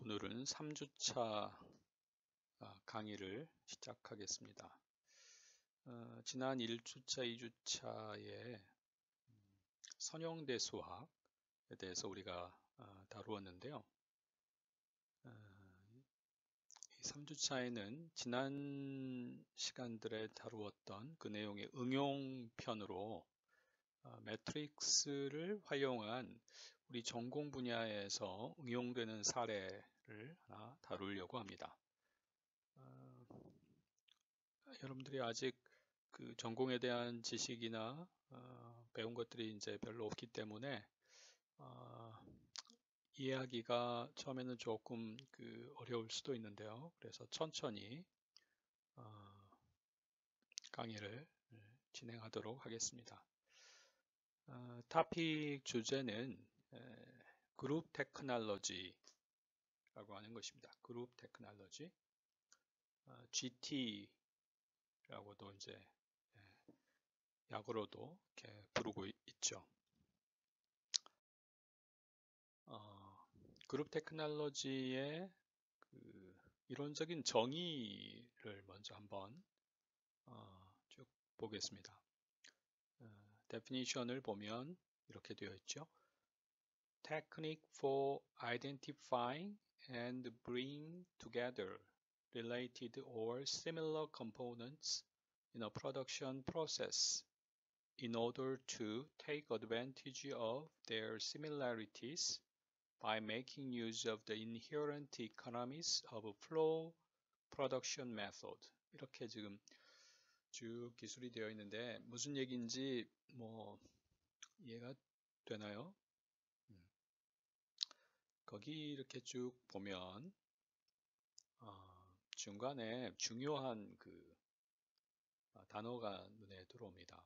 오늘은 3주차 강의를 시작하겠습니다. 지난 1주차, 2주차에 선형대 수학에 대해서 우리가 다루었는데요. 이 3주차에는 지난 시간들에 다루었던 그 내용의 응용편으로 매트릭스를 활용한 우리 전공 분야에서 응용되는 사례를 하나 다루려고 합니다. 여러분들이 아직 그 전공에 대한 지식이나 배운 것들이 이제 별로 없기 때문에 이해하기가 처음에는 조금 어려울 수도 있는데요. 그래서 천천히 강의를 진행하도록 하겠습니다. 토픽 주제는 그룹 테크놀로지라고 하는 것입니다. 그룹 테크놀로지, GT라고도 이제 약으로도 이렇게 부르고 있죠. 그룹 테크놀로지의 이론적인 정의를 먼저 한번 쭉 보겠습니다. definition을 보면 이렇게 되어 있죠. Technique for identifying and bringing together related or similar components in a production process in order to take advantage of their similarities by making use of the inherent economies of flow production method. 이렇게 지금 쭉 기술이 되어 있는데 무슨 얘기인지 뭐 이해가 되나요? 거기 이렇게 쭉 보면 중간에 중요한 단어가 눈에 들어옵니다.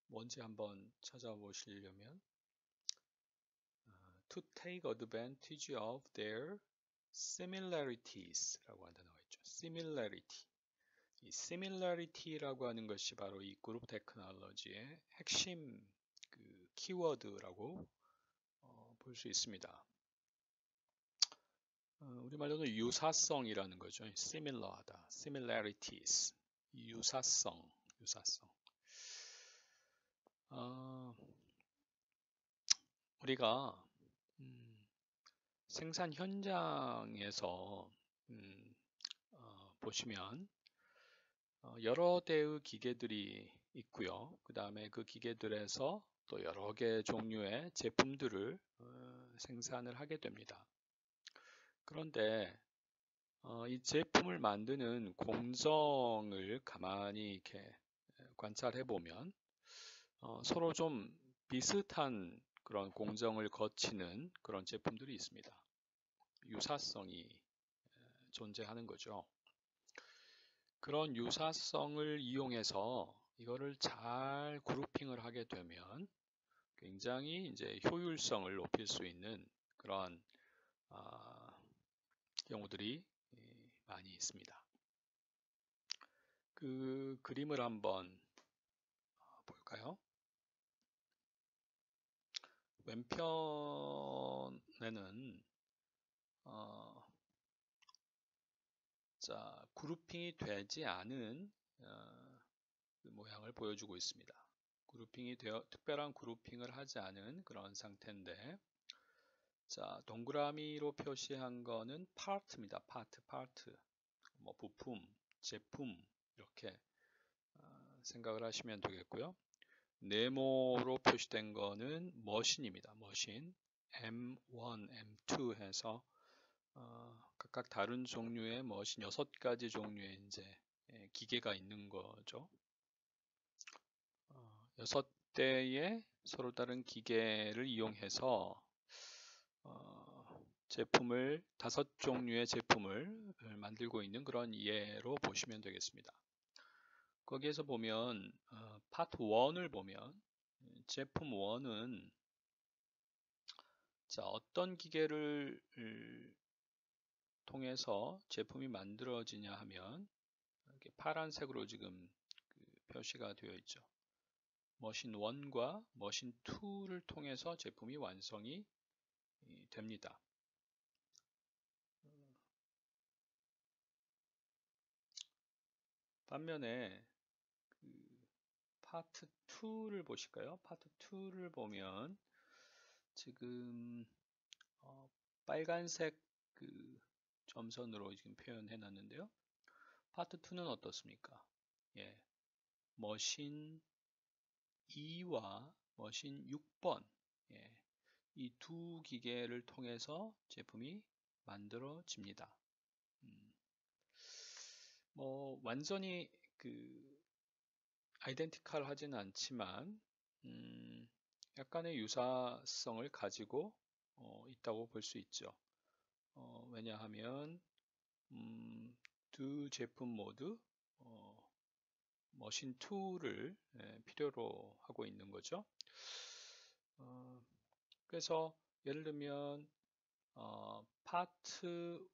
뭔지 한번 찾아보시려면 to take advantage of their similarities 라고 하는 단어가 있죠. similarity. 이 similarity라고 하는 것이 바로 이 그룹 테크놀로지의 핵심 키워드라고 볼 수 있습니다. 우리말로는 유사성이라는 거죠. similar하다, similarities, 유사성. 우리가 생산 현장에서 보시면 여러 대의 기계들이 있고요. 그 다음에 그 기계들에서 또 여러 개 종류의 제품들을 생산을 하게 됩니다. 그런데 이 제품을 만드는 공정을 가만히 이렇게 관찰해 보면 서로 좀 비슷한 그런 공정을 거치는 그런 제품들이 있습니다. 유사성이 존재하는 거죠. 그런 유사성을 이용해서 이거를 잘 그룹핑을 하게 되면 굉장히 이제 효율성을 높일 수 있는 그런 경우들이 많이 있습니다. 그 그림을 한번 볼까요? 왼편에는 그룹핑이 되지 않은 그 모양을 보여주고 있습니다. 특별한 그룹핑을 하지 않은 그런 상태인데, 동그라미로 표시한 거는 파트입니다. 파트. 뭐 부품, 제품 이렇게 생각을 하시면 되겠고요. 네모로 표시된 거는 머신입니다. 머신 M1, M2 해서 각각 다른 종류의 머신 6가지 종류의 이제 기계가 있는 거죠. 6대의 서로 다른 기계를 이용해서 제품을 5종류의 제품을 만들고 있는 그런 예로 보시면 되겠습니다. 거기에서 보면 파트 1을 보면 제품 1은 어떤 기계를 통해서 제품이 만들어지냐 하면 이렇게 파란색으로 지금 표시가 되어 있죠. 머신 1과 머신 2를 통해서 제품이 완성이 됩니다. 반면에 파트 2를 보실까요? 파트 2를 보면 지금 빨간색 점선으로 지금 표현해 놨는데요. 파트 2는 어떻습니까? 예, 머신 2와 머신 6번, 예, 이 두 기계를 통해서 제품이 만들어집니다. 뭐 완전히 아이덴티컬 하지는 않지만 약간의 유사성을 가지고 있다고 볼 수 있죠. 왜냐하면 두 제품 모두 머신 2를 필요로 하고 있는 거죠. 그래서 예를 들면 파트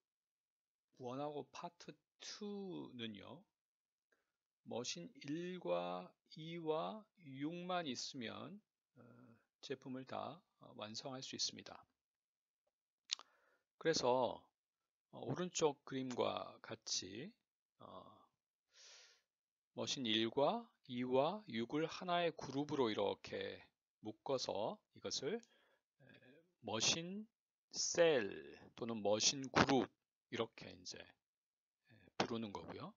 1하고 파트 2는요, 머신 1과 2와 6만 있으면 제품을 다 완성할 수 있습니다. 그래서 오른쪽 그림과 같이 머신 1과 2와 6을 하나의 그룹으로 이렇게 묶어서 이것을 머신 셀 또는 머신 그룹 이렇게 이제 부르는 거고요.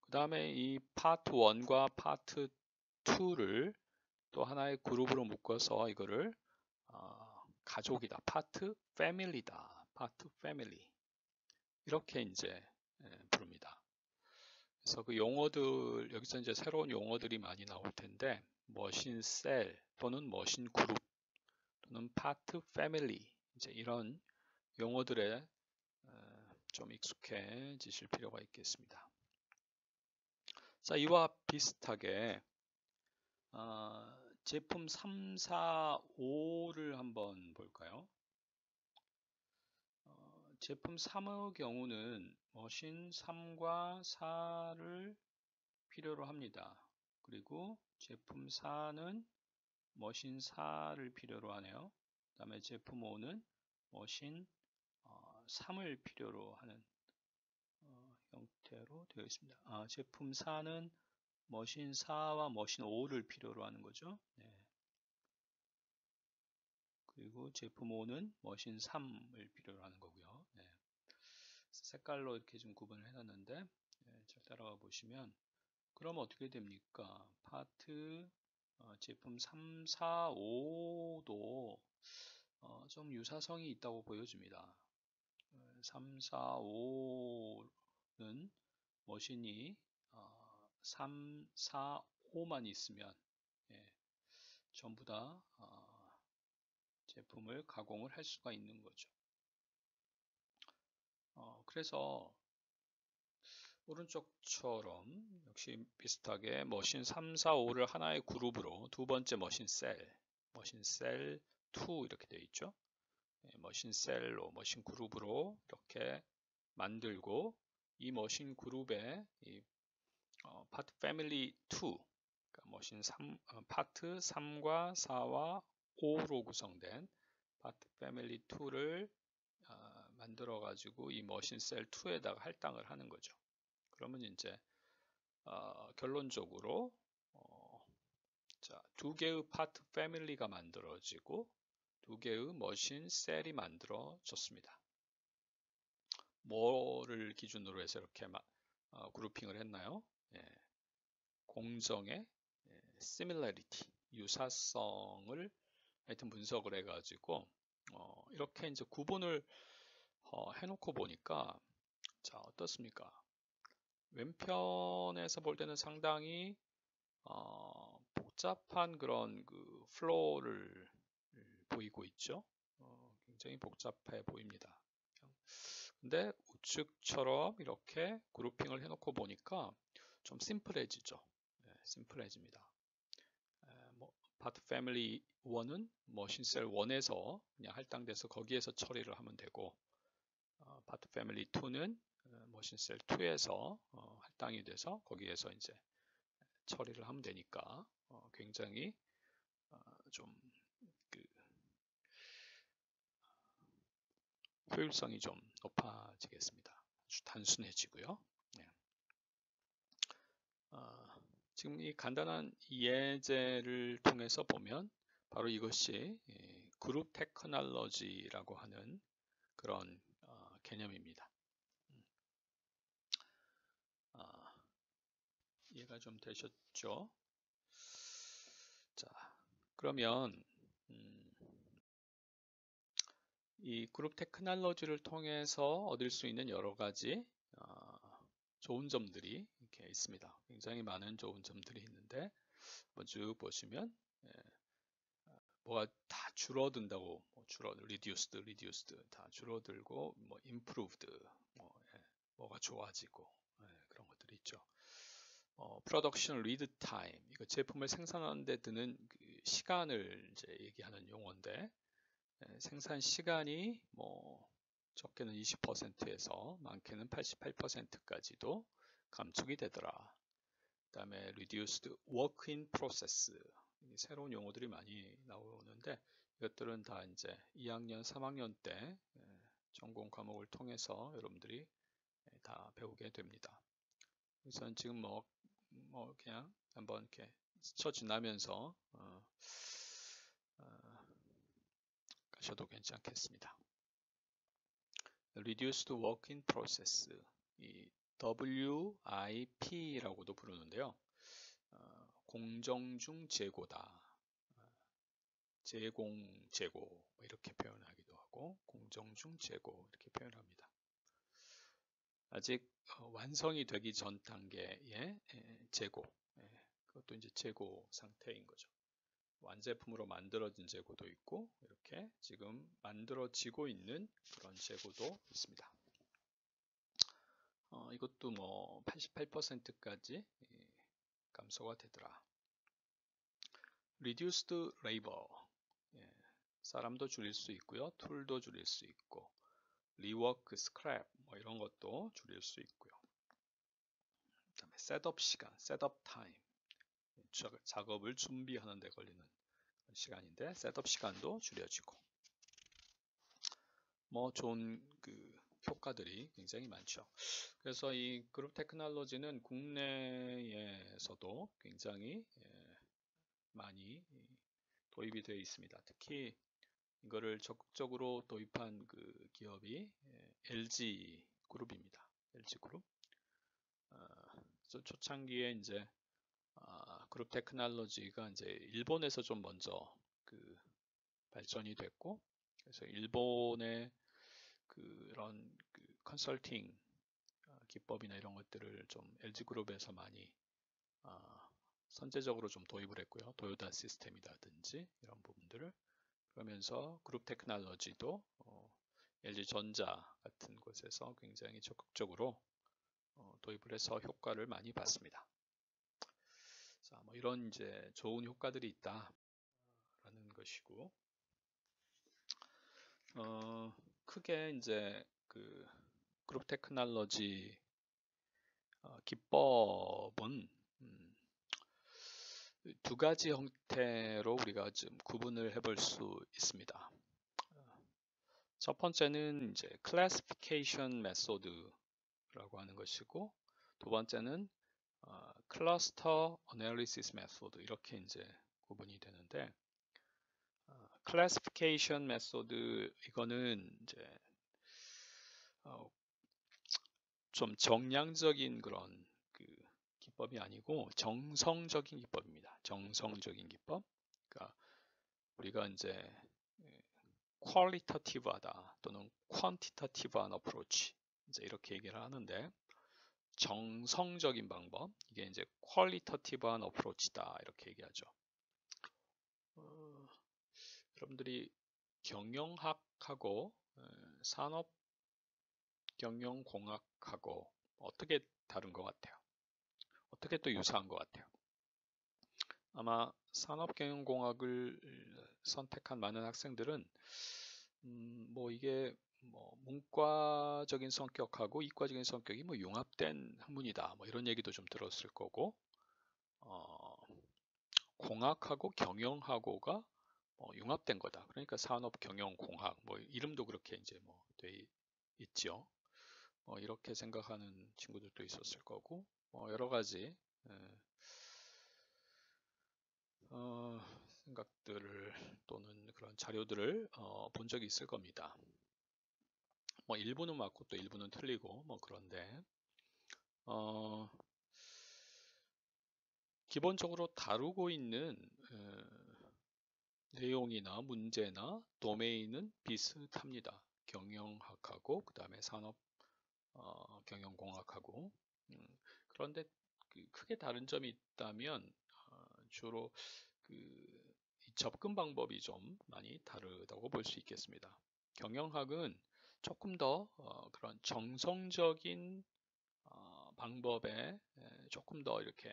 그 다음에 이 파트 1과 파트 2를 또 하나의 그룹으로 묶어서 이거를 가족이다, 파트 패밀리다, 파트 패밀리 이렇게 이제 부릅니다. 그래서 그 용어들 여기서 이제 새로운 용어들이 많이 나올 텐데 머신 셀 또는 머신 그룹 또는 파트 패밀리 이제 이런 용어들에 좀 익숙해지실 필요가 있겠습니다. 자, 이와 비슷하게 제품 3, 4, 5를 한번 볼까요? 제품 3의 경우는 머신 3과 4를 필요로 합니다. 그리고 제품 4는 머신 4를 필요로 하네요. 그 다음에 제품 5는 머신 3을 필요로 하는 형태로 되어 있습니다. 제품 4는 머신 4와 머신 5를 필요로 하는 거죠. 네. 그리고 제품 5는 머신 3을 필요로 하는 거고요. 네. 색깔로 이렇게 좀 구분을 해놨는데 잘 따라가 보시면 그럼 어떻게 됩니까? 파트 제품 3, 4, 5도 좀 유사성이 있다고 보여집니다. 3, 4, 5는 머신이 3, 4, 5만 있으면 전부 다 제품을 가공을 할 수가 있는 거죠. 그래서 오른쪽처럼 역시 비슷하게 머신 3, 4, 5를 하나의 그룹으로 두 번째 머신 셀 2 이렇게 되어 있죠. 머신 셀로 머신 그룹으로 이렇게 만들고 이 머신 그룹에 이 파트 패밀리 2 그러니까 머신 3, 파트 3과 4와 5로 구성된 파트 패밀리 2를 만들어 가지고 이 머신 셀 2에다가 할당을 하는 거죠. 그러면 이제 결론적으로 두 개의 파트 패밀리가 만들어지고 두 개의 머신 셀이 만들어졌습니다. 뭐를 기준으로 해서 이렇게 그룹핑을 했나요? 공정의 similarity, 유사성을 하여튼 분석을 해가지고 이렇게 이제 구분을 해놓고 보니까 자 어떻습니까? 왼편에서 볼 때는 상당히 복잡한 그런 플로우를 보이고 있죠. 굉장히 복잡해 보입니다. 근데 우측처럼 이렇게 그룹핑을 해놓고 보니까 좀 심플해지죠. 심플해집니다. 파트 패밀리 1은 머신셀 1에서 그냥 할당돼서 거기에서 처리를 하면 되고 파트 패밀리 2는 머신셀 2에서 할당이 돼서 거기에서 이제 처리를 하면 되니까 굉장히 좀 효율성이 좀 높아지겠습니다. 아주 단순해지고요. 지금 이 간단한 예제를 통해서 보면 바로 이것이 그룹 테크놀로지라고 하는 그런 개념입니다. 이해가 좀 되셨죠? 자, 그러면 이 그룹 테크놀로지를 통해서 얻을 수 있는 여러 가지 좋은 점들이 이렇게 있습니다. 굉장히 많은 좋은 점들이 있는데 한번 쭉 보시면 뭐가 다 줄어든다고 reduced 다 줄어들고 뭐 improved 뭐가 좋아지고 그런 것들이 있죠. production lead time 이거 제품을 생산하는 데 드는 그 시간을 이제 얘기하는 용어인데 생산 시간이 뭐 적게는 20%에서 많게는 88%까지도 감축이 되더라. 그 다음에 reduced work in process 새로운 용어들이 많이 나오는데 이것들은 다 이제 2학년, 3학년 때 전공 과목을 통해서 여러분들이 다 배우게 됩니다. 우선 지금 뭐 그냥 한번 이렇게 스쳐 지나면서 가셔도 괜찮겠습니다. Reduced Working Process, 이 WIP라고도 부르는데요. 공정 중 재고다. 재고 이렇게 표현하기도 하고 공정 중 재고 이렇게 표현합니다. 아직 완성이 되기 전 단계의 재고, 그것도 이제 재고 상태인 거죠. 완제품으로 만들어진 재고도 있고 이렇게 지금 만들어지고 있는 그런 재고도 있습니다. 이것도 뭐 88%까지 감소가 되더라. Reduced labor, 사람도 줄일 수 있고요, 툴도 줄일 수 있고, rework, scrap 뭐 이런 것도 줄일 수 있고요. 그다음에 셋업 시간, 셋업 타임, 작업을 준비하는 데 걸리는 시간인데 셋업 시간도 줄여지고 뭐 좋은 그 효과들이 굉장히 많죠. 그래서 이 그룹 테크놀로지는 국내에서도 굉장히 많이 도입이 되어 있습니다. 특히 이거를 적극적으로 도입한 그 기업이 LG 그룹입니다. LG 그룹. 초창기에 이제 그룹 테크놀로지가 이제 일본에서 좀 먼저 그 발전이 됐고, 그래서 일본의 그런 그 컨설팅 기법이나 이런 것들을 좀 LG 그룹에서 많이 선제적으로 좀 도입을 했고요. 도요타 시스템이라든지 이런 부분들을 그러면서 그룹 테크놀로지도 LG전자 같은 곳에서 굉장히 적극적으로 도입을 해서 효과를 많이 봤습니다. 자, 뭐 이런 이제 좋은 효과들이 있다라는 것이고, 크게 이제 그 그룹 테크놀로지 기법은 두 가지 형태로 우리가 좀 구분을 해볼 수 있습니다. 첫 번째는 이제 classification method라고 하는 것이고, 두 번째는 cluster analysis method 이렇게 이제 구분이 되는데, classification method 이거는 이제 좀 정량적인 그런 그 기법이 아니고 정성적인 기법입니다. 정성적인 기법. 그러니까 우리가 이제 퀄리터티브하다 또는 퀀티터티브한 어프로치 이제 이렇게 얘기를 하는데 정성적인 방법 이게 이제 퀄리터티브한 어프로치다 이렇게 얘기하죠. 여러분들이 경영학하고 산업 경영공학하고 어떻게 다른 것 같아요? 어떻게 또 유사한 것 같아요? 아마 산업경영공학을 선택한 많은 학생들은 뭐 이게 뭐 문과적인 성격하고 이과적인 성격이 뭐 융합된 학문이다 뭐 이런 얘기도 좀 들었을 거고 공학하고 경영하고가 융합된 거다. 그러니까 산업경영공학 뭐 이름도 그렇게 이제 뭐 돼 있죠. 이렇게 생각하는 친구들도 있었을 거고 여러 가지 생각들을 또는 그런 자료들을 본 적이 있을 겁니다. 뭐 일부는 맞고 또 일부는 틀리고 뭐 그런데 기본적으로 다루고 있는 내용이나 문제나 도메인은 비슷합니다. 경영학하고 그 다음에 산업 경영공학하고 그런데 크게 다른 점이 있다면 주로 이 접근 방법이 좀 많이 다르다고 볼 수 있겠습니다. 경영학은 조금 더 그런 정성적인 방법에 조금 더 이렇게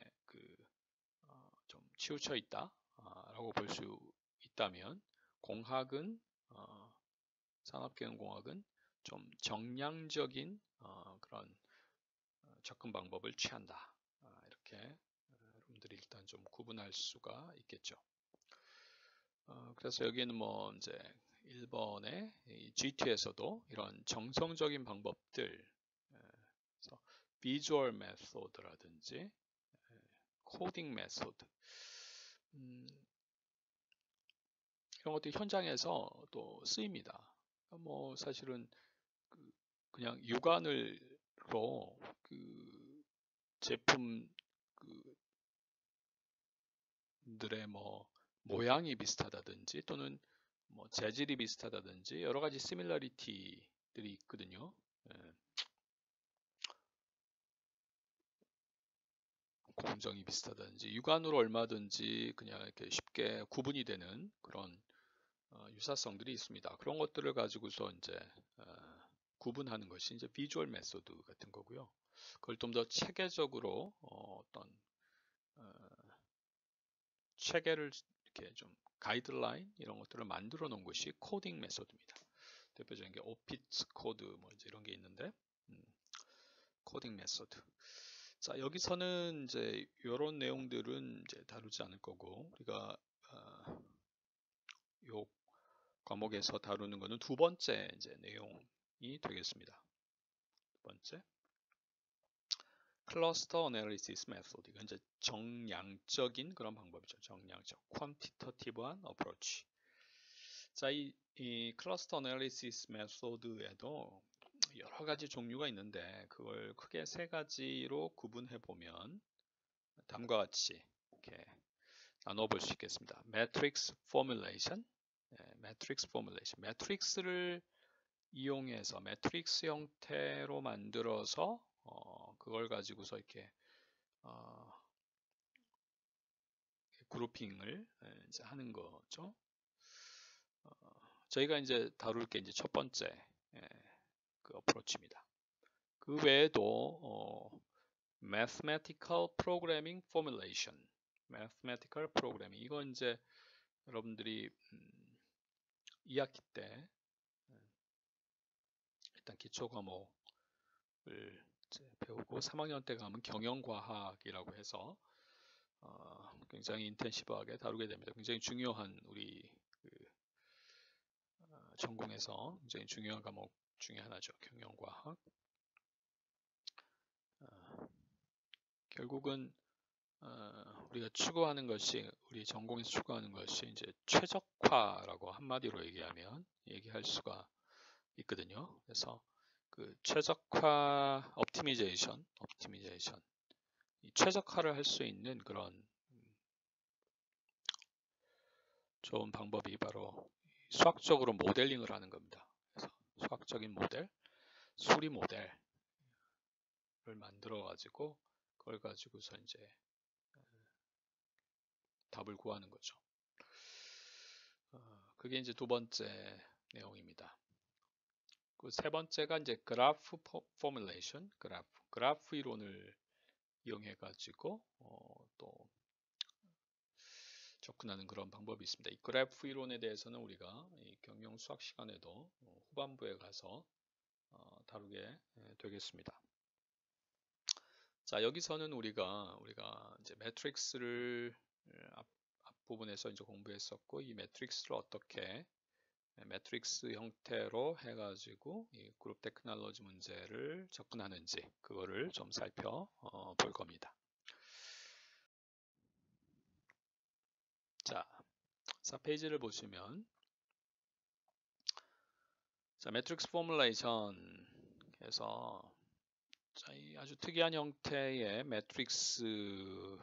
좀 치우쳐 있다라고 볼 수 있다면 공학은 산업경영공학은 좀 정량적인 그런 접근 방법을 취한다. 이렇게 여러분들이 일단 좀 구분할 수가 있겠죠. 그래서 여기는 뭐 이제 1번의 G2에서도 이런 정성적인 방법들, 그래서 비주얼 메소드라든지 코딩 메소드 이런 것들이 현장에서 또 쓰입니다. 뭐 사실은 그냥 육안으로 제품 들의 뭐 모양이 비슷하다든지 또는 뭐 재질이 비슷하다든지 여러 가지 시밀러리티들이 있거든요. 공정이 비슷하다든지 육안으로 얼마든지 그냥 이렇게 쉽게 구분이 되는 그런 유사성들이 있습니다. 그런 것들을 가지고서 이제 구분하는 것이 이제 비주얼 메소드 같은 거고요. 그걸 좀 더 체계적으로 어떤 체계를 이렇게 좀 가이드라인 이런 것들을 만들어 놓은 것이 코딩 메소드입니다. 대표적인 게 오피츠 코드 뭐 이런 게 있는데 코딩 메소드. 자, 여기서는 이제 이런 내용들은 이제 다루지 않을 거고 우리가 요 과목에서 다루는 것은 두 번째 이제 내용이 되겠습니다. 두 번째 클러스터 어널리시스 메소드. 이건 이제 정량적인 그런 방법이죠. 정량적, 퀀티터티브한 어프로치. 자, 이 클러스터 어널리시스 메소드에도 여러 가지 종류가 있는데 그걸 크게 세 가지로 구분해 보면 다음과 같이 이렇게 나눠볼 수 있겠습니다. 매트릭스 포뮬레이션, 매트릭스 포뮬레이션, 매트릭스를 이용해서 매트릭스 형태로 만들어서 그걸 가지고서 이렇게 그룹핑을 이제 하는 거죠. 저희가 이제 다룰 게 이제 첫 번째 그 어프로치입니다. 그 외에도 mathematical programming formulation, mathematical programming 이건 이제 여러분들이 2학기 때 일단 기초 과목을 배우고 3학년 때 가면 경영과학이라고 해서 굉장히 인텐시브하게 다루게 됩니다. 굉장히 중요한 우리 전공에서 굉장히 중요한 과목 중에 하나죠. 경영과학. 결국은 우리가 추구하는 것이 우리 전공에서 추구하는 것이 이제 최적화라고 한마디로 얘기할 수가 있거든요. 그래서 그 최적화 옵티미제이션 이 최적화를 할 수 있는 그런 좋은 방법이 바로 수학적으로 모델링을 하는 겁니다. 그래서 수학적인 모델, 수리 모델을 만들어 가지고 그걸 가지고서 이제 답을 구하는 거죠. 그게 이제 두 번째 내용입니다. 그 세 번째가 이제 그래프 포뮬레이션, 그래프 이론을 이용해 가지고 또 접근하는 그런 방법이 있습니다. 이 그래프 이론에 대해서는 우리가 이 경영 수학 시간에도 후반부에 가서 다루게 되겠습니다. 자, 여기서는 우리가 이제 매트릭스를 앞부분에서 이제 공부했었고 이 매트릭스를 어떻게 매트릭스 형태로 해가지고 이 그룹 테크놀로지 문제를 접근하는지 그거를 좀 살펴볼 겁니다. 자, 4페이지를 보시면 자, 매트릭스 포뮬레이션에서 자, 이 아주 특이한 형태의 매트릭스가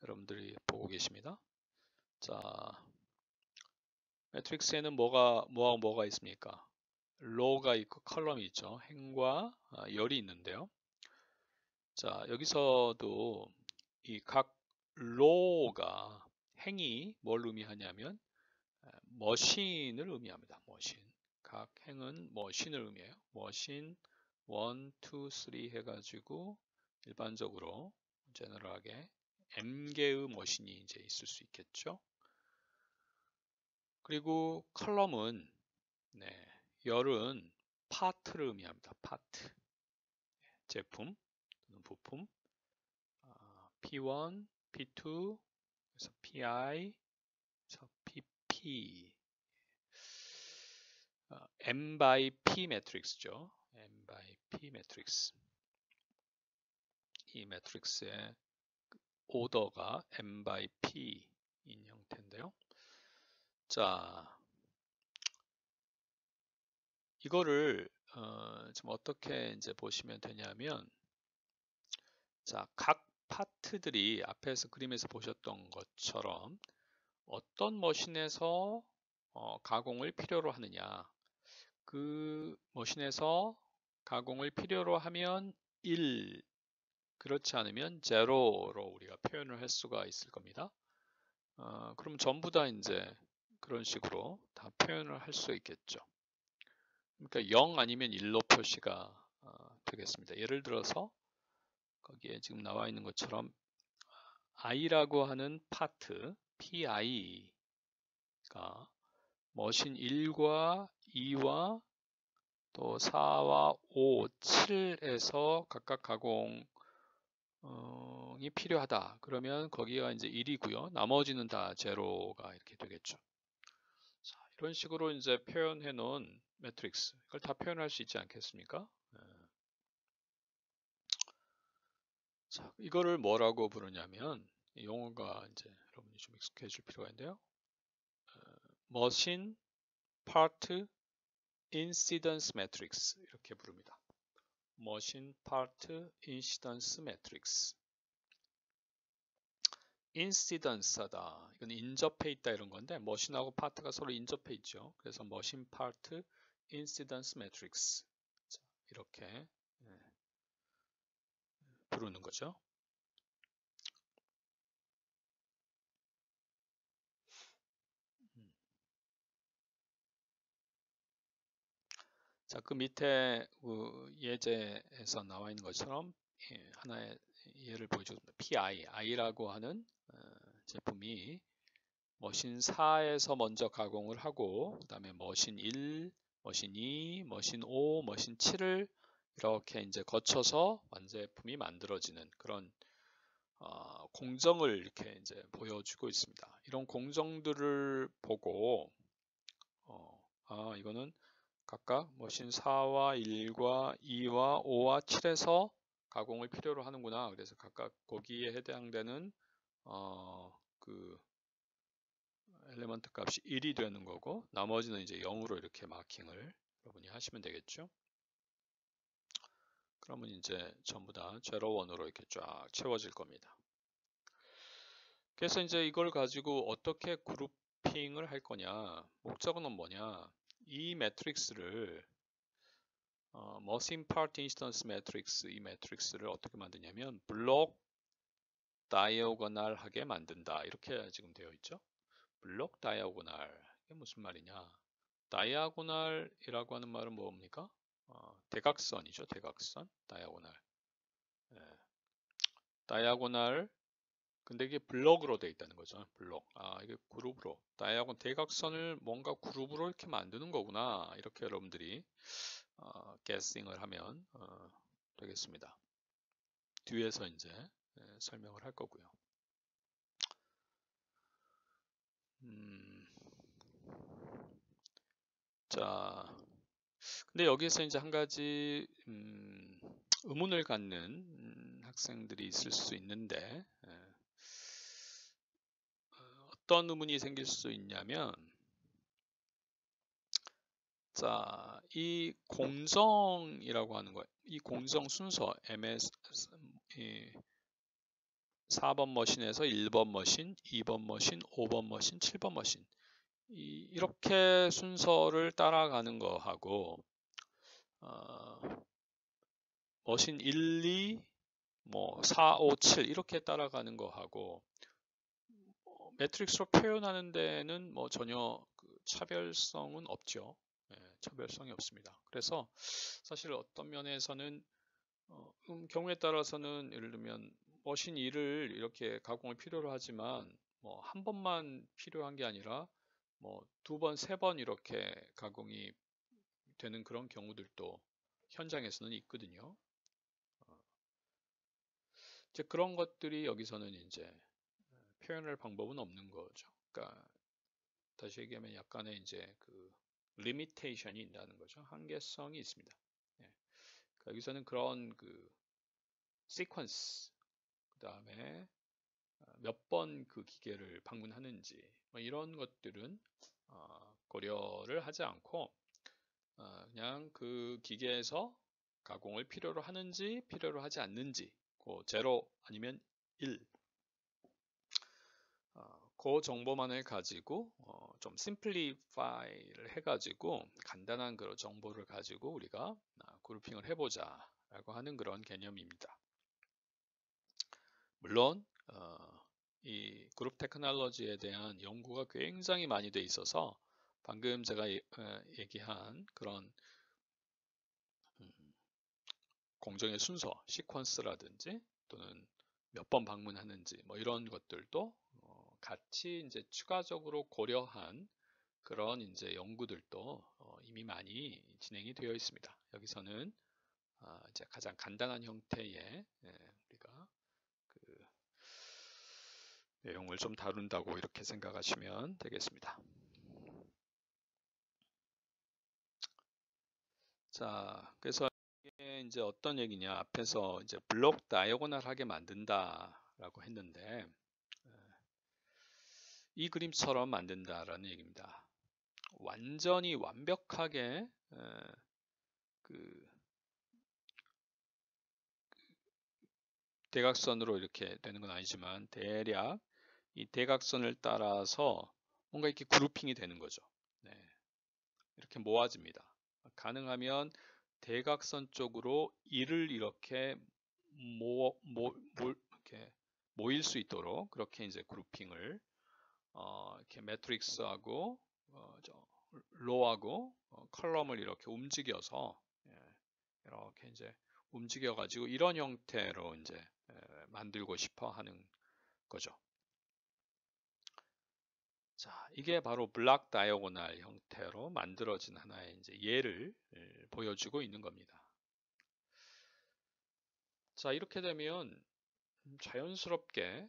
여러분들이 보고 계십니다. 자, 매트릭스에는 뭐가 있습니까? 로가 있고 컬럼이 있죠. 행과 열이 있는데요. 자, 여기서도 이 각 로가 행이 뭘 의미하냐면 머신을 의미합니다. 머신. 각 행은 머신을 의미해요. 머신 1, 2, 3 해가지고 일반적으로 제너럴하게 M개의 머신이 이제 있을 수 있겠죠. 그리고 컬럼은 열은 파트를 의미합니다. 파트. 제품 또는 부품. P1, P2, 그래서 PI, 그래서 PP. M by P 매트릭스죠. M by P 매트릭스. 이 매트릭스의 오더가 M by P인 형태인데요. 자, 이거를 지금 어떻게 이제 보시면 되냐면, 자, 각 파트들이 앞에서 그림에서 보셨던 것처럼 어떤 머신에서 가공을 필요로 하느냐, 그 머신에서 가공을 필요로 하면 1, 그렇지 않으면 0로 우리가 표현을 할 수가 있을 겁니다. 그럼 전부 다 이제 그런 식으로 다 표현을 할 수 있겠죠. 그러니까 0 아니면 1로 표시가 되겠습니다. 예를 들어서 거기에 지금 나와 있는 것처럼 I라고 하는 파트 PI가 머신 1과 2와 또 4와 5, 7에서 각각 가공이 필요하다. 그러면 거기가 이제 1이고요. 나머지는 다 제로가 이렇게 되겠죠. 자, 이런 식으로 이제 표현해 놓은 매트릭스. 이걸 다 표현할 수 있지 않겠습니까? 자, 이거를 뭐라고 부르냐면 용어가 이제 여러분이 좀 익숙해질 필요가 있는데요. 머신 파트 인시던스 매트릭스 이렇게 부릅니다. 머신 파트 인시던스 매트릭스. 인시던스하다. 이건 인접해 있다 이런 건데 머신하고 파트가 서로 인접해 있죠. 그래서 머신 파트 인시던스 매트릭스. 이렇게 부르는 거죠. 자, 그 밑에 그 예제에서 나와 있는 것처럼 하나의 예를 보여주겠습니다. PI, I라고 하는 제품이 머신 4에서 먼저 가공을 하고 그 다음에 머신 1, 머신 2, 머신 5, 머신 7을 이렇게 이제 거쳐서 완제품이 만들어지는 그런 공정을 이렇게 이제 보여주고 있습니다. 이런 공정들을 보고 이거는 각각 머신 4와 1과 2와 5와 7에서 가공을 필요로 하는구나. 그래서 각각 거기에 해당되는 그 엘리먼트 값이 1이 되는 거고 나머지는 이제 0으로 이렇게 마킹을 여러분이 하시면 되겠죠. 그러면 이제 전부 다 0, 1으로 이렇게 쫙 채워질 겁니다. 그래서 이제 이걸 가지고 어떻게 그룹핑을 할 거냐, 목적은 뭐냐, 이 매트릭스를 머신 파트 인스턴스 매트릭스, 이 매트릭스를 어떻게 만드냐면 블록 다이어고널하게 만든다. 이렇게 지금 되어 있죠. 블록 다이어고널. 이게 무슨 말이냐? 다이아고널이라고 하는 말은 뭡니까? 대각선이죠. 대각선. 다이아고널. 다이아고널. 근데 이게 블록으로 되어 있다는 거죠. 블록. 이게 그룹으로. 다이아곤 대각선을 뭔가 그룹으로 이렇게 만드는 거구나. 이렇게 여러분들이 guessing을 하면 되겠습니다. 뒤에서 이제 설명을 할 거고요. 자, 근데 여기서 이제 한 가지 의문을 갖는 학생들이 있을 수 있는데 어떤 의문이 생길 수 있냐면, 자, 이 공정이라고 하는 거예요. 이 공정 순서 MS 4번 머신에서 1번 머신, 2번 머신, 5번 머신, 7번 머신, 이렇게 순서를 따라가는 거하고 머신 1, 2, 뭐 4, 5, 7 이렇게 따라가는 거하고 매트릭스로 표현하는 데는 뭐 전혀 차별성은 없죠. 차별성이 없습니다. 그래서 사실 어떤 면에서는 경우에 따라서는 예를 들면 머신 1을 이렇게 가공을 필요로 하지만 뭐 한 번만 필요한 게 아니라 뭐 두 번, 세 번 이렇게 가공이 되는 그런 경우들도 현장에서는 있거든요. 이제 그런 것들이 여기서는 이제 표현할 방법은 없는 거죠. 그러니까 다시 얘기하면 약간의 이제 그 리미테이션이 있다는 거죠. 한계성이 있습니다. 그러니까 여기서는 그런 그 시퀀스, 그 다음에 몇 번 그 기계를 방문하는지 뭐 이런 것들은 고려를 하지 않고 그냥 그 기계에서 가공을 필요로 하는지 필요로 하지 않는지 그 제로 아니면 1 그 정보만을 가지고 좀 심플리파이를 해가지고 간단한 그런 정보를 가지고 우리가 그룹핑을 해보자 라고 하는 그런 개념입니다. 물론 이 그룹 테크놀로지에 대한 연구가 굉장히 많이 돼 있어서 방금 제가 얘기한 그런 공정의 순서, 시퀀스라든지 또는 몇 번 방문하는지 뭐 이런 것들도 같이 이제 추가적으로 고려한 그런 이제 연구들도 이미 많이 진행이 되어 있습니다. 여기서는 이제 가장 간단한 형태의 우리가 그 내용을 좀 다룬다고 이렇게 생각하시면 되겠습니다. 자, 그래서 이게 이제 어떤 얘기냐? 앞에서 이제 블록 다이아고널하게 만든다라고 했는데 이 그림처럼 만든다라는 얘기입니다. 완전히 완벽하게 그 대각선으로 이렇게 되는 건 아니지만 대략 이 대각선을 따라서 뭔가 이렇게 그룹핑이 되는 거죠. 네, 이렇게 모아집니다. 가능하면 대각선 쪽으로 이를 이렇게 이렇게 모일 수 있도록 그렇게 이제 그룹핑을 이렇게 매트릭스하고 로하고 컬럼을 이렇게 움직여서 이렇게 이제 움직여 가지고 이런 형태로 이제 만들고 싶어 하는 거죠. 자, 이게 바로 블락 다이아고날 형태로 만들어진 하나의 이제 예를 보여주고 있는 겁니다. 자, 이렇게 되면 자연스럽게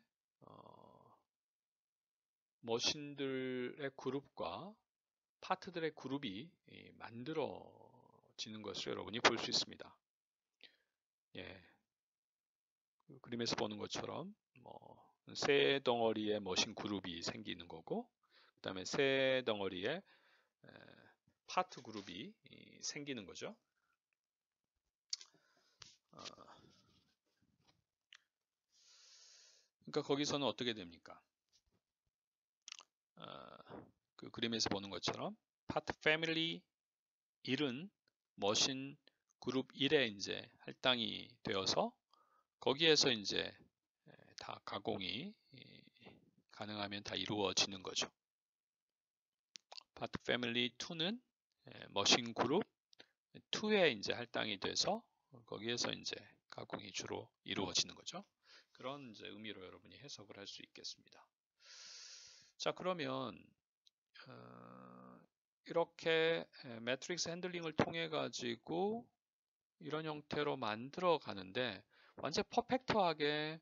머신들의 그룹과 파트들의 그룹이 만들어지는 것을 여러분이 볼 수 있습니다. 예, 그 그림에서 보는 것처럼 세 덩어리의 머신 그룹이 생기는 거고, 그 다음에 세 덩어리의 파트 그룹이 생기는 거죠. 그러니까 거기서는 어떻게 됩니까? 그 그림에서 보는 것처럼 파트 패밀리 1은 머신 그룹 1에 이제 할당이 되어서 거기에서 이제 다 가공이 가능하면 다 이루어지는 거죠. 파트 패밀리 2는 머신 그룹 2에 이제 할당이 돼서 거기에서 이제 가공이 주로 이루어지는 거죠. 그런 이제 의미로 여러분이 해석을 할 수 있겠습니다. 자, 그러면 이렇게 매트릭스 핸들링을 통해 가지고 이런 형태로 만들어 가는데 완전 퍼펙트하게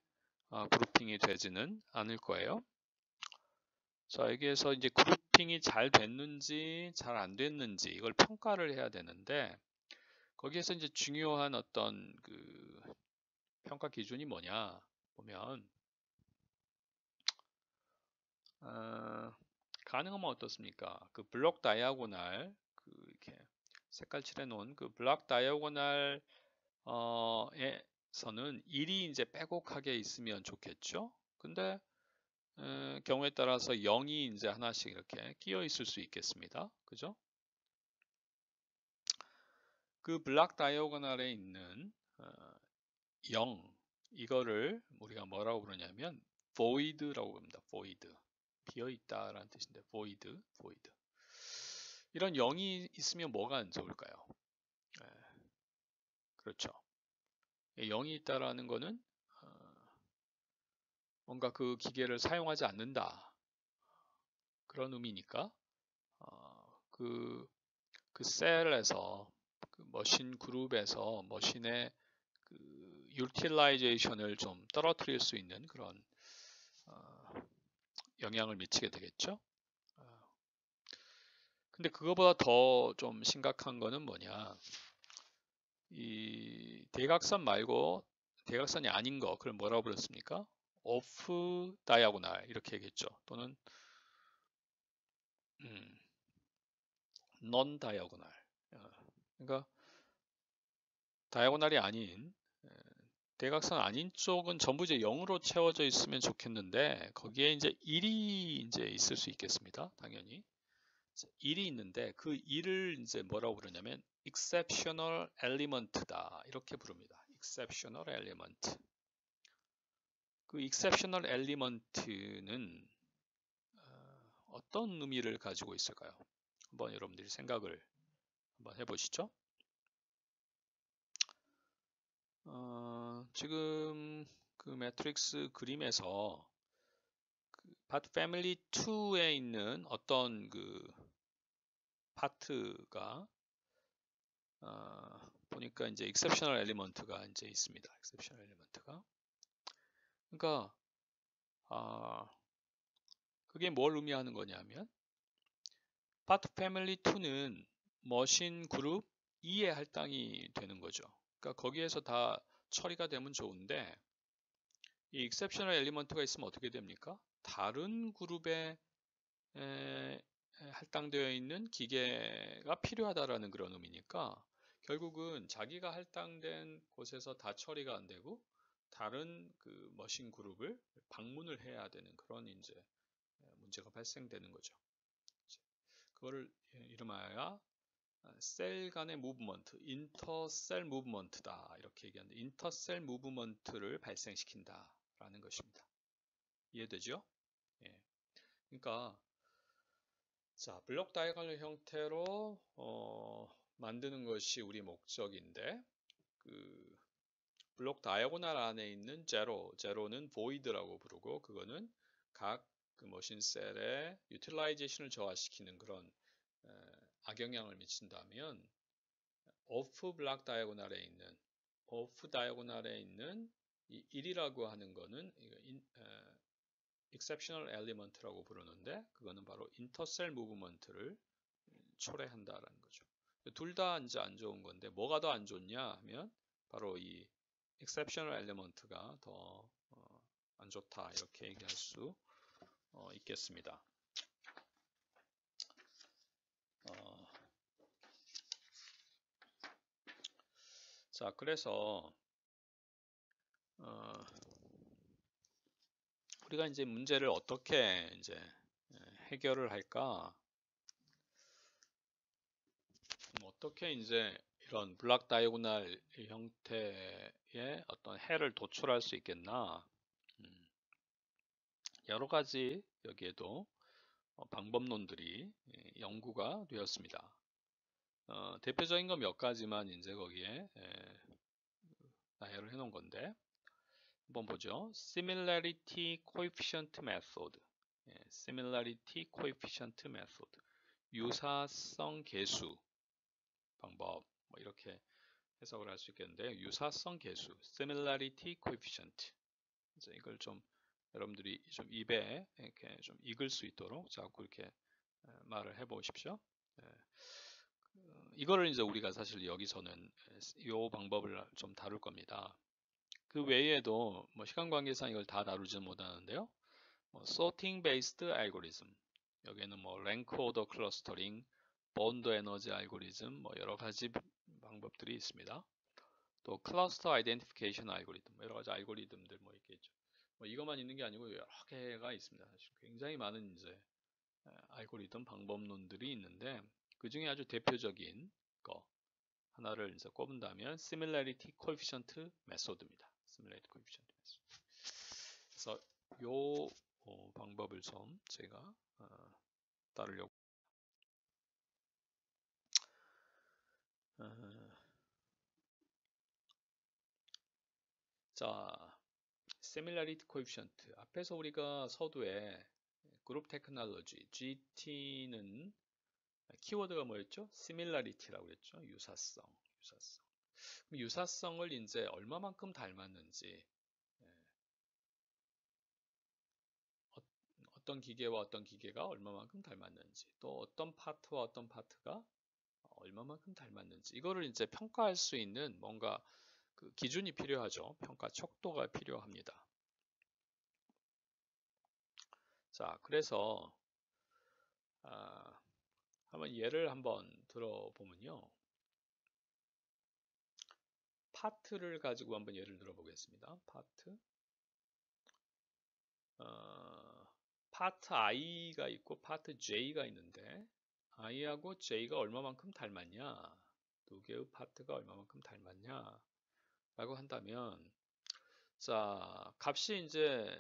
그룹핑이 되지는 않을 거예요. 자, 여기에서 이제 그룹핑이 잘 됐는지 잘 안 됐는지 이걸 평가를 해야 되는데 거기에서 이제 중요한 어떤 그 평가 기준이 뭐냐 보면 가능하면 어떻습니까? 그 블록 다이아고날 이렇게 색깔 칠해 놓은 그 블록 다이아고날 에서는 1이 이제 빼곡하게 있으면 좋겠죠. 근데 경우에 따라서 0이 이제 하나씩 이렇게 끼어 있을 수 있겠습니다. 그죠? 그 블록 다이아고날에 있는 0 이거를 우리가 뭐라고 부르냐면 void라고 부릅니다. void. 비어 있다라는 뜻인데 void. 이런 0이 있으면 뭐가 안 좋을까요? 그렇죠. 0이 있다라는 거는 뭔가 그 기계를 사용하지 않는다. 그런 의미니까 그 셀에서 그 머신 그룹에서 머신의 그 유틸라이제이션을 좀 떨어뜨릴 수 있는 그런 영향을 미치게 되겠죠. 근데 그거보다 더 좀 심각한 거는 뭐냐? 이 대각선 말고 대각선이 아닌 거 그걸 뭐라고 불렀습니까? 오프 다이아고날 이렇게 얘기했죠. 또는 non 다이아고날. 그러니까 다이아고날이 아닌 대각선 아닌 쪽은 전부 이제 0으로 채워져 있으면 좋겠는데 거기에 이제 1이 이제 있을 수 있겠습니다. 당연히 1이 있는데 그 1을 이제 뭐라고 부르냐면 exceptional element다 이렇게 부릅니다. exceptional element. 그 exceptional element는 어떤 의미를 가지고 있을까요? 한번 여러분들이 생각을 한번 해보시죠. 지금 그 매트릭스 그림에서 그 파트 패밀리 2에 있는 어떤 그 파트가 보니까 이제 exceptional element가 이제 있습니다. exceptional element가. 그러니까 그게 뭘 의미하는 거냐면 파트 패밀리 2는 머신 그룹 2의 할당이 되는 거죠. 그러니까 거기에서 다 처리가 되면 좋은데 이 exceptional element가 있으면 어떻게 됩니까? 다른 그룹에 할당되어 있는 기계가 필요하다라는 그런 의미니까 결국은 자기가 할당된 곳에서 다 처리가 안 되고 다른 그 머신 그룹을 방문을 해야 되는 그런 이제 문제가 발생되는 거죠. 그거를 이름하여 셀 간의 무브먼트, 인터셀 무브먼트다 이렇게 얘기하는데 인터셀 무브먼트를 발생시킨다라는 것입니다. 이해되죠? 예. 그러니까 자 블록 다이아고널 형태로 만드는 것이 우리 목적인데 그 블록 다이아고널 안에 있는 제로는 void라고 부르고 그거는 각 그 머신 셀의 유틸라이제이션을 저하시키는 그런 악영향을 미친다면 오프 블록 다이아고널에 있는 이 1이라고 하는 거는 exceptional element라고 부르는데 그거는 바로 인터셀 무브먼트를 초래한다라는 거죠. 둘 다 이제 안 좋은 건데 뭐가 더 안 좋냐 하면 바로 이 exceptional element가 더 안 좋다 이렇게 얘기할 수 있겠습니다. 자 그래서 우리가 이제 문제를 어떻게 이제 해결을 할까? 어떻게 이제 이런 블록 다이아고널 형태의 어떤 해를 도출할 수 있겠나? 여러 가지 여기에도 방법론들이 연구가 되었습니다. 대표적인 거 몇 가지만 이제 거기에 나열을 해놓은 건데 한번 보죠. Similarity Coefficient Method, Similarity Coefficient Method, 유사성 계수 방법 뭐 이렇게 해석을 할 수 있겠는데 유사성 계수, Similarity Coefficient. 이제 이걸 좀 여러분들이 좀 입에 이렇게 좀 익을 수 있도록 자꾸 이렇게 말을 해보십시오. 이거를 이제 우리가 사실 여기서는 이 방법을 좀 다룰 겁니다. 그 외에도 뭐 시간 관계상 이걸 다 다루지는 못하는데요. sorting based algorithm. 여기에는 rank order clustering, bond energy algorithm, 여러 가지 방법들이 있습니다. 또 cluster identification algorithm, 여러 가지 알고리즘들 있겠죠. 이것만 있는 게 아니고 여러 개가 있습니다. 사실 굉장히 많은 이제 알고리즘 방법론들이 있는데 그 중에 아주 대표적인 거 하나를 이제 꼽은다면 similarity coefficient method입니다. similarity coefficient method. 그래서 요 방법을 좀 제가 따르려고. 자, similarity coefficient. 앞에서 우리가 서두에 그룹 테크놀로지 GT는 키워드가 뭐였죠? similarity라고 그랬죠. 유사성. 그럼 유사성을 이제 얼마만큼 닮았는지, 어떤 기계와 어떤 기계가 얼마만큼 닮았는지, 또 어떤 파트와 어떤 파트가 얼마만큼 닮았는지, 이거를 이제 평가할 수 있는 뭔가 그 기준이 필요하죠. 평가 척도가 필요합니다. 자, 그래서 한번 예를 한번 들어보면요. 파트를 가지고 한번 예를 들어보겠습니다. 파트 I가 있고 파트 J가 있는데 I하고 J가 얼마만큼 닮았냐, 두 개의 파트가 얼마만큼 닮았냐 라고 한다면, 자, 값이 이제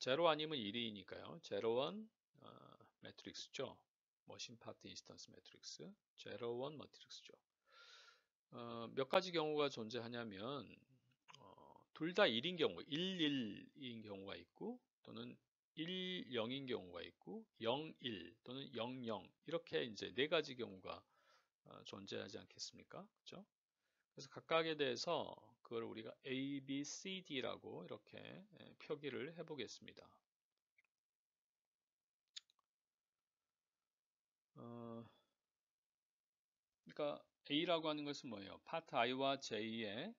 0 아니면 1이니까요. 0, 1 매트릭스죠. 머신 파트 인스턴스 매트릭스, 0, 1 매트릭스죠. 몇 가지 경우가 존재하냐면 둘 다 1인 경우, 1, 1인 경우가 있고, 또는 1, 0인 경우가 있고, 0, 1 또는 0, 0 이렇게 이제 네 가지 경우가 존재하지 않겠습니까? 그렇죠? 그래서 각각에 대해서 그걸 우리가 A, B, C, D라고 이렇게 표기를 해보겠습니다. 그러니까 A라고 하는 것은 뭐예요? 파트 I와 J의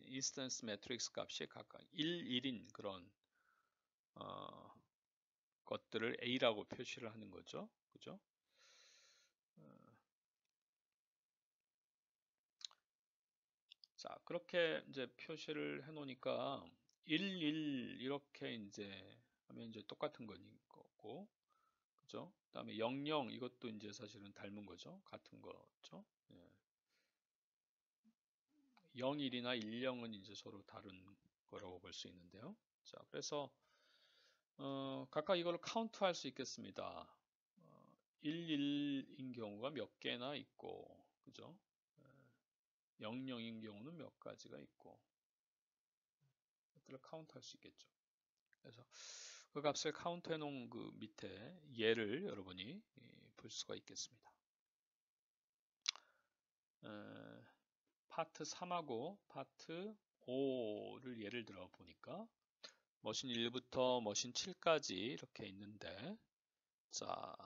인스턴스 매트릭스 값이 각각 1, 1인 그런 것들을 A라고 표시를 하는 거죠. 그죠? 자, 그렇게 이제 표시를 해 놓으니까 1, 1 이렇게 이제 하면 이제 똑같은 거고, 그죠? 그다음에 0, 0 이것도 이제 사실은 닮은 거죠. 같은 거죠. 예. 0, 1이나 1, 0은 이제 서로 다른 거라고 볼 수 있는데요. 자, 그래서 각각 이걸 카운트할 수 있겠습니다. 1, 1인 경우가 몇 개나 있고, 그죠? 0, 0인 경우는 몇 가지가 있고, 그것들을 카운트할 수 있겠죠. 그래서 그 값을 카운트해 놓은 그 밑에 예를 여러분이 볼 수가 있겠습니다. 파트 3하고 파트 5를 예를 들어 보니까 머신 1부터 머신 7까지 이렇게 있는데, 자,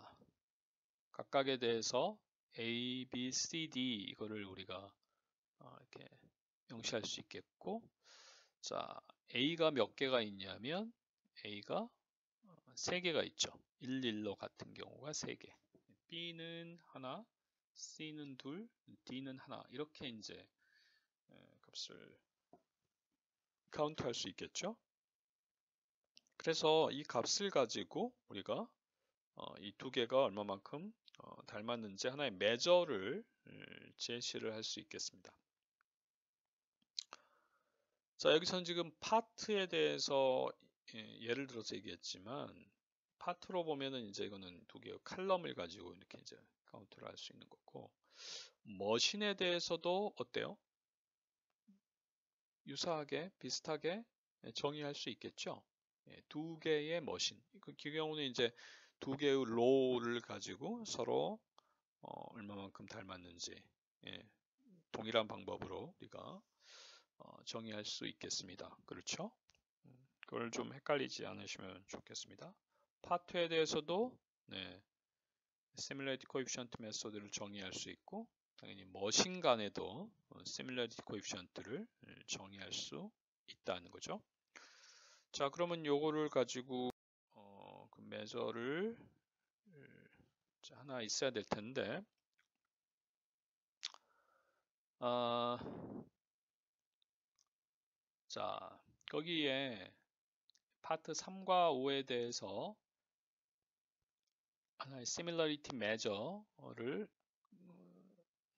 각각에 대해서 A, B, C, D 이거를 우리가 이렇게 명시할 수 있겠고, 자, A가 몇 개가 있냐면 A가 3개가 있죠. 1, 1로 같은 경우가 3개. B는 하나, C는 둘, D는 하나. 이렇게 이제 값을 카운트할 수 있겠죠. 그래서 이 값을 가지고 우리가 이 두 개가 얼마만큼 닮았는지 하나의 매저를 제시를 할 수 있겠습니다. 자, 여기서는 지금 파트에 대해서 예를 들어서 얘기했지만, 파트로 보면은 이제 이거는 두 개의 칼럼을 가지고 이렇게 이제 카운트를 할 수 있는 거고, 머신에 대해서도 어때요? 유사하게 비슷하게 정의할 수 있겠죠. 두 개의 머신. 그 경우는 이제 두 개의 로를 가지고 서로 얼마만큼 닮았는지 동일한 방법으로 우리가 정의할 수 있겠습니다. 그렇죠? 그걸 좀 헷갈리지 않으시면 좋겠습니다. 파트에 대해서도 similarity coefficient 메소드를 정의할 수 있고, 당연히 머신 간에도 similarity coefficient를 정의할 수 있다는 거죠. 자, 그러면 요거를 가지고 measure를 하나 있어야 될 텐데, 자, 거기에 파트 3과 5에 대해서 하나의 similarity measure를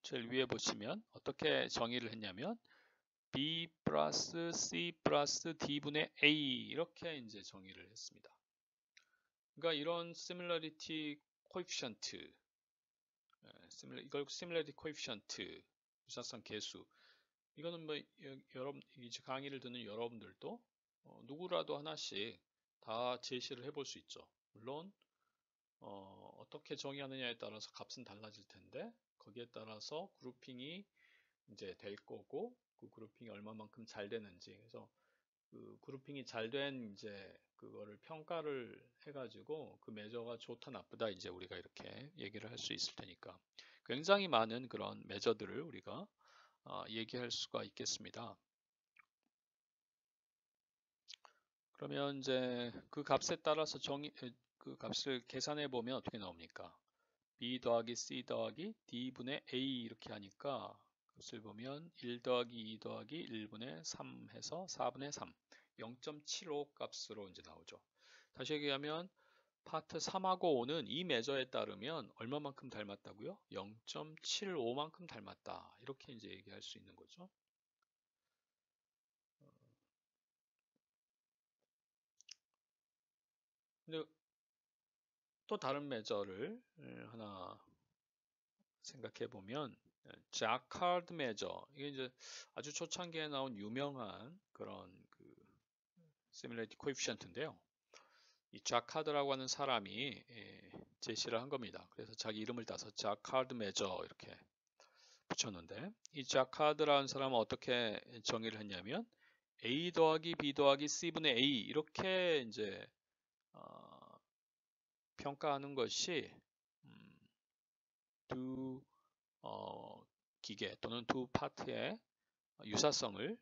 제일 위에 보시면 어떻게 정의를 했냐면 B 플러스 C 플러스 D분의 A 이렇게 이제 정의를 했습니다. 그러니까 이런 similarity coefficient, 이걸 similarity coefficient, 유사성 계수, 이거는 뭐 여러분 이제 강의를 듣는 여러분들도 누구라도 하나씩 다 제시를 해볼 수 있죠. 물론 어떻게 정의하느냐에 따라서 값은 달라질 텐데 거기에 따라서 그룹핑이 이제 될 거고 그 그룹핑이 얼마만큼 잘 되는지, 그래서 그 그룹핑이 잘 된 이제 그거를 평가를 해가지고 그 매저가 좋다 나쁘다 이제 우리가 이렇게 얘기를 할 수 있을 테니까 굉장히 많은 그런 매저들을 우리가 얘기할 수가 있겠습니다. 그러면 이제 그 값에 따라서 그 값을 계산해 보면 어떻게 나옵니까? B 더하기 C 더하기 D분의 A 이렇게 하니까 값을 보면 1 더하기 2 더하기 1분의 3 해서 4분의 3, 0.75 값으로 이제 나오죠. 다시 얘기하면 파트 3하고 5는 이 매저에 따르면 얼마만큼 닮았다고요? 0.75만큼 닮았다. 이렇게 이제 얘기할 수 있는 거죠. 근데 또 다른 매저를 하나 생각해 보면 자카드 매저, 이게 이제 아주 초창기에 나온 유명한 그런 그 similarity coefficient인데요. 이 자카드라고 하는 사람이 제시를 한 겁니다. 그래서 자기 이름을 따서 자카드 매저 이렇게 붙였는데, 이 자카드라는 사람은 어떻게 정의를 했냐면 A 더하기 B 더하기 C분의 A 이렇게 이제 평가하는 것이 두 기계 또는 두 파트의 유사성을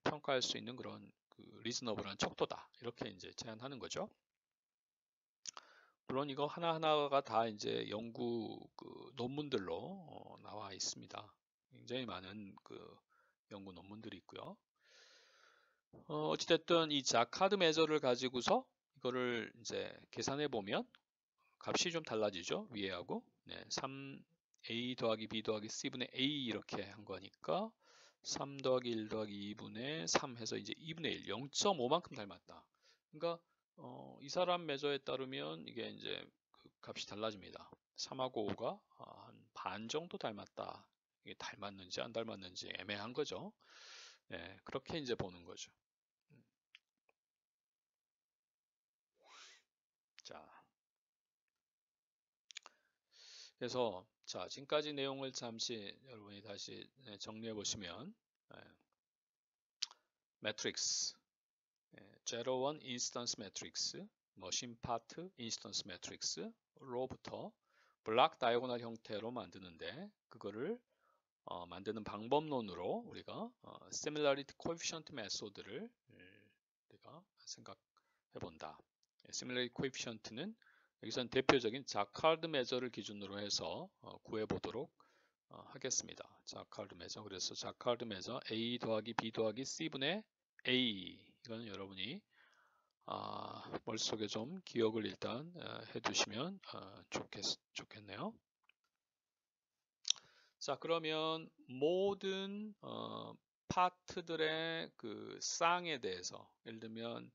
평가할 수 있는 그런 그 리즈너블한 척도다, 이렇게 이제 제안하는 거죠. 물론 이거 하나하나가 다 이제 연구 그 논문들로 나와 있습니다. 굉장히 많은 그 연구 논문들이 있고요. 어찌됐든 이 자카드 매저를 가지고서 이거를 이제 계산해 보면 값이 좀 달라지죠. 위에하고 3A 더하기 B 더하기 C분의 A 이렇게 한 거니까 3 더하기 1 더하기 2분의 3 해서 이제 2분의 1, 0.5만큼 닮았다. 그러니까 이 사람 매저에 따르면 이게 이제 그 값이 달라집니다. 3하고 5가 한 반 정도 닮았다. 이게 닮았는지 안 닮았는지 애매한 거죠. 네, 그렇게 이제 보는 거죠. 자, 그래서 자, 지금까지 내용을 잠시 여러분이 다시 정리해 보시면 매트릭스, 제로 원 인스턴스 매트릭스, 머신 파트 인스턴스 매트릭스로부터 블락 다이고널 형태로 만드는데, 그거를 만드는 방법론으로 우리가 similarity coefficient 메소드를 우리가 생각해 본다. similarity coefficient는 여기서는 대표적인 자카드 매저를 기준으로 해서 구해 보도록 하겠습니다. 자카드 매저. 그래서 자카드 매저 A 더하기 B 더하기 C분의 A, 이거는 여러분이 머릿속에 좀 기억을 일단 해두시면 좋겠네요. 자, 그러면 모든 파트들의 그 쌍에 대해서, 예를 들면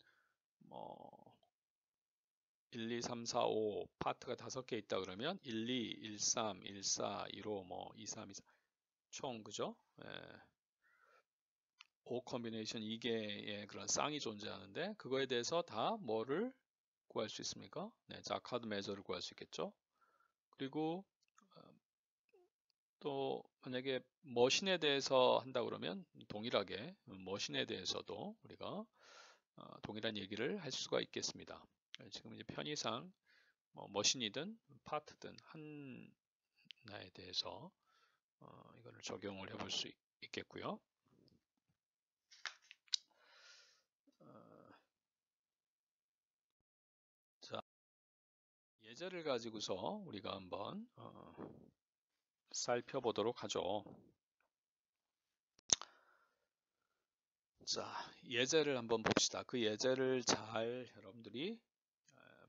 뭐 1, 2, 3, 4, 5 파트가 5개 있다 그러면 1, 2, 1, 3, 1, 4, 1, 5, 뭐 2, 3, 2, 4 총 그죠? 5 컨비네이션 2개의 그런 쌍이 존재하는데, 그거에 대해서 다 뭐를 구할 수 있습니까? 네, 자카드 매저를 구할 수 있겠죠. 그리고 또 만약에 머신에 대해서 한다 그러면 동일하게 머신에 대해서도 우리가 동일한 얘기를 할 수가 있겠습니다. 지금 이제 편의상 머신이든 파트든 하나에 대해서 이거를 적용을 해볼 수 있겠고요. 예제를 가지고서 우리가 한번 살펴보도록 하죠. 자, 예제를 한번 봅시다. 그 예제를 잘 여러분들이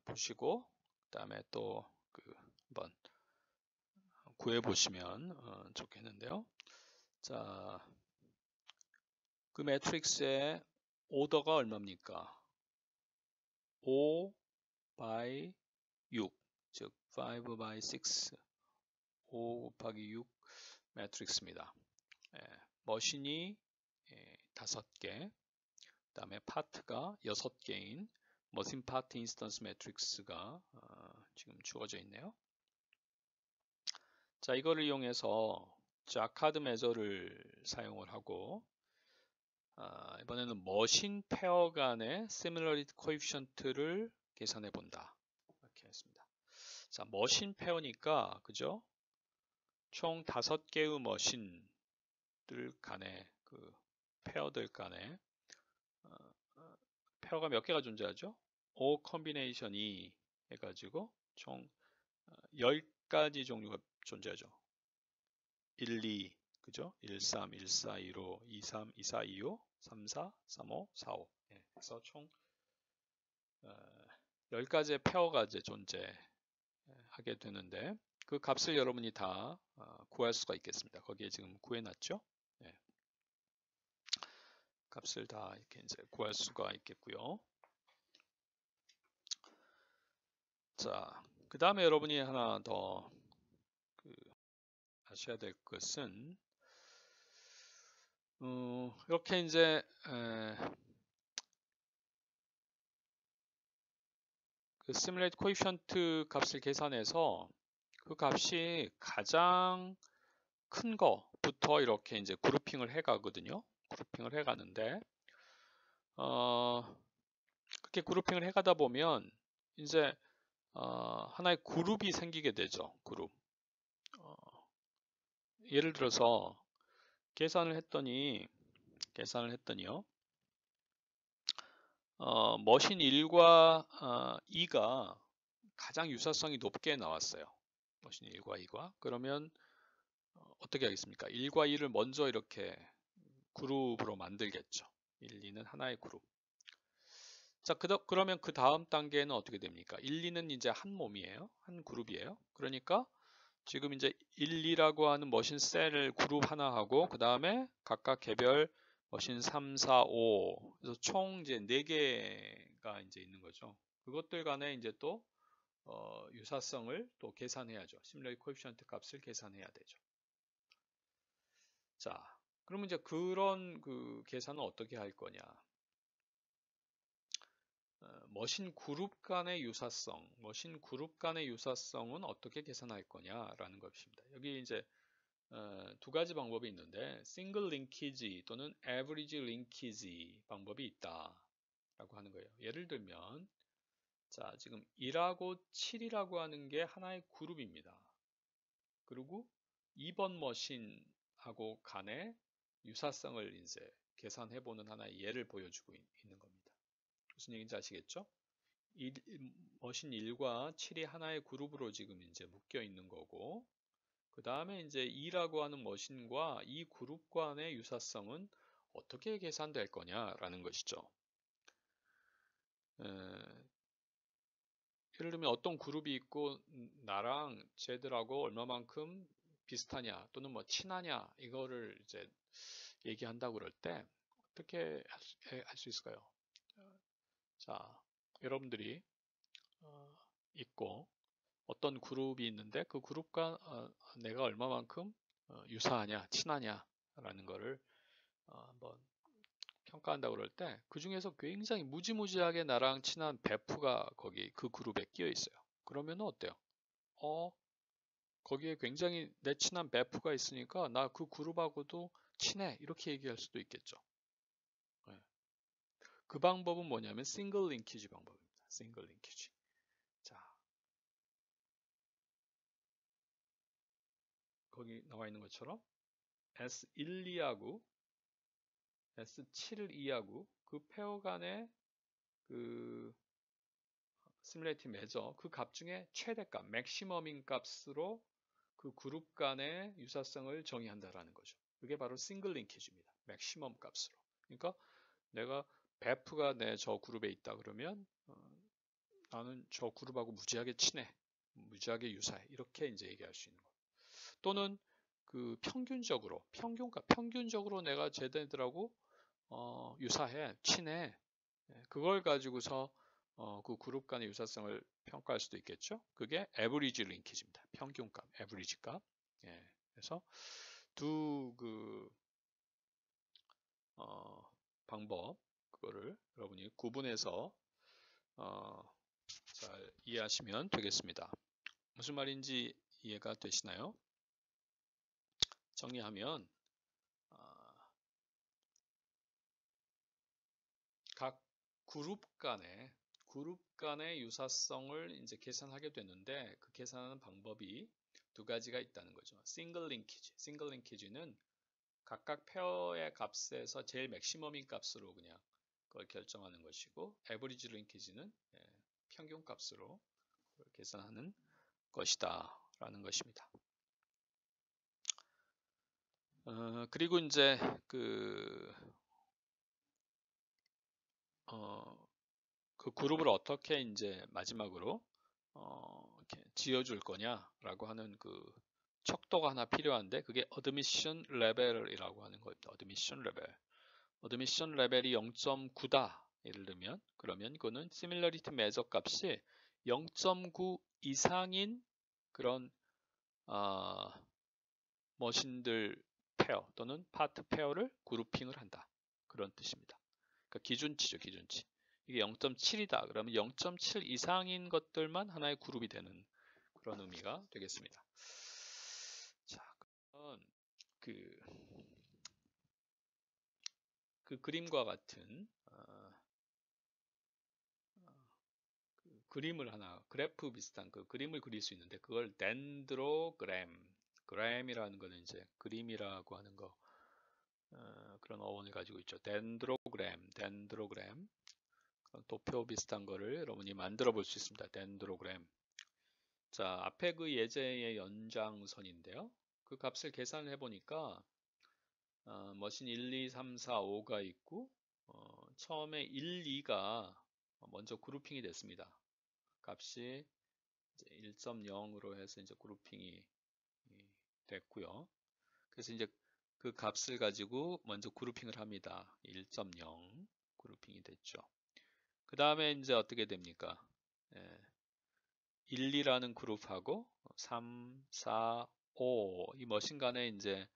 보시고 그 다음에 또 한번 구해 보시면 좋겠는데요. 자, 그 매트릭스의 오더가 얼마입니까? 5 by 6, 즉 5 by 6, 5 곱하기 6 매트릭스입니다. 머신이 5개, 그 다음에 파트가 6개인 머신 파트 인스턴스 매트릭스가 지금 주어져 있네요. 자, 이거를 이용해서 자카드 메저를 사용을 하고 이번에는 머신 페어 간의 시밀러리티 코에피션트를 계산해 본다. 이렇게 했습니다. 자, 머신 페어니까 그죠? 총 5개의 머신들 간의 그 페어들 간의 페어가 몇 개가 존재하죠? 5 컨비네이션이 해가지고 총 10가지 종류가 존재하죠. 1, 2, 그죠? 1, 3, 1, 4, 1, 5, 2, 3, 2, 4, 2, 5, 3, 4, 3, 5, 4, 5. 그래서 총 10가지의 페어가 이제 존재하게 되는데 그 값을 여러분이 다 구할 수가 있겠습니다. 거기에 지금 구해놨죠? 네. 값을 다 이렇게 이제 구할 수가 있겠고요. 자, 그 다음에 여러분이 하나 더 아셔야 될 것은 이렇게 이제 그 시뮬레이트 코에피션트 값을 계산해서 그 값이 가장 큰 거부터 이렇게 이제 그룹핑을 해 가거든요. 그룹핑을 해 가는데 그렇게 그룹핑을 해 가다 보면 이제 하나의 그룹이 생기게 되죠. 그룹. 예를 들어서 계산을 했더니요. 머신 1과 2가 가장 유사성이 높게 나왔어요. 머신 1과 2가. 그러면 어떻게 하겠습니까? 1과 2를 먼저 이렇게 그룹으로 만들겠죠. 1, 2는 하나의 그룹. 자, 그러면 그 다음 단계는 어떻게 됩니까? 1, 2는 이제 한 몸이에요. 한 그룹이에요. 그러니까 지금 이제 1, 2라고 하는 머신 셀을 그룹 하나 하고 그 다음에 각각 개별 머신 3, 4, 5 그래서 총 이제 4개가 이제 있는 거죠. 그것들 간에 이제 또 유사성을 또 계산해야죠. 시뮬레이트 코에피션트 값을 계산해야 되죠. 자, 그러면 이제 그런 그 계산은 어떻게 할 거냐? 머신 그룹 간의 유사성, 머신 그룹 간의 유사성은 어떻게 계산할 거냐라는 것입니다. 여기 이제 두 가지 방법이 있는데 싱글 링키지 또는 에버리지 링키지 방법이 있다라고 하는 거예요. 예를 들면 자, 지금 1하고 7이라고 하는 게 하나의 그룹입니다. 그리고 2번 머신하고 간의 유사성을 이제 계산해 보는 하나의 예를 보여주고 있는 겁니다. 무슨 얘기인지 아시겠죠? 머신 1과 7이 하나의 그룹으로 지금 이제 묶여 있는 거고, 그 다음에 이제 2라고 하는 머신과 이 그룹 간의 유사성은 어떻게 계산될 거냐라는 것이죠. 예를 들면 어떤 그룹이 있고 나랑 쟤들하고 얼마만큼 비슷하냐 또는 뭐 친하냐 이거를 이제 얘기한다고 그럴 때 어떻게 할 수 있을까요? 자, 여러분들이 있고 어떤 그룹이 있는데 그 그룹과 내가 얼마만큼 유사하냐, 친하냐 라는 거를 한번 평가한다고 그럴 때 그 중에서 굉장히 무지무지하게 나랑 친한 베프가 거기 그 그룹에 끼어 있어요. 그러면 어때요? 거기에 굉장히 내 친한 베프가 있으니까 나 그 그룹하고도 친해 이렇게 얘기할 수도 있겠죠. 네. 그 방법은 뭐냐면 싱글 링키지 방법입니다. 싱글 링키지. 자, 거기 나와 있는 것처럼 S1, 2하고 S7, 2하고 그 페어 간의 그 시뮬레이티브 메저 그 값 중에 최대값, 맥시멈인 값으로 그 그룹 간의 유사성을 정의한다라는 거죠. 그게 바로 싱글 링키지입니다. 맥시멈 값으로. 그러니까 내가 베프가 내 저 그룹에 있다 그러면 나는 저 그룹하고 무지하게 친해, 무지하게 유사해 이렇게 이제 얘기할 수 있는 거. 또는 그 평균적으로 내가 쟤네들하고 유사해, 친해. 그걸 가지고서 그 그룹 간의 유사성을 평가할 수도 있겠죠. 그게 average linkage입니다. 평균값, average 값. 그래서 두 방법 그거를 여러분이 구분해서 잘 이해하시면 되겠습니다. 무슨 말인지 이해가 되시나요? 정리하면 각 그룹 간의 유사성을 이제 계산하게 되는데 그 계산하는 방법이 두 가지가 있다는 거죠. 싱글 링키지는 각각 페어의 값에서 제일 맥시멈인 값으로 그냥 그걸 결정하는 것이고, 에버리지 링키지는 평균 값으로 계산하는 것이다 라는 것입니다. 그리고 이제 그 그룹을 어떻게 이제 마지막으로 이렇게 지어줄 거냐라고 하는 그 척도가 하나 필요한데, 그게 어드미션 레벨이라고 하는 겁니다. 어드미션 레벨이 0.9다 예를 들면, 그러면 그거는 시밀러리티 메저 값이 0.9 이상인 그런 머신들 페어 또는 파트 페어를 그룹핑을 한다, 그런 뜻입니다. 그러니까 기준치죠, 기준치. 이게 0.7이다 그러면 0.7 이상인 것들만 하나의 그룹이 되는 그런 의미가 되겠습니다. 자, 그러면 그 그림과 같은 그 그림을 하나, 그래프 비슷한 그 그림을 그릴 수 있는데, 그걸 덴드로그램이라는 거는 이제 그림이라고 하는 거, 그런 어원을 가지고 있죠. 덴드로그램 도표 비슷한 거를 여러분이 만들어 볼 수 있습니다. 덴드로그램. 자, 앞에 그 예제의 연장선인데요. 그 값을 계산을 해보니까 머신 1, 2, 3, 4, 5가 있고 처음에 1, 2가 먼저 그룹핑이 됐습니다. 값이 1.0으로 해서 이제 그룹핑이 됐고요. 그래서 이제 그 값을 가지고 먼저 그룹핑을 합니다. 1.0 그룹핑이 됐죠. 그 다음에 이제 어떻게 됩니까? 1, 2라는 그룹하고 3, 4, 5 이 머신 간에 이제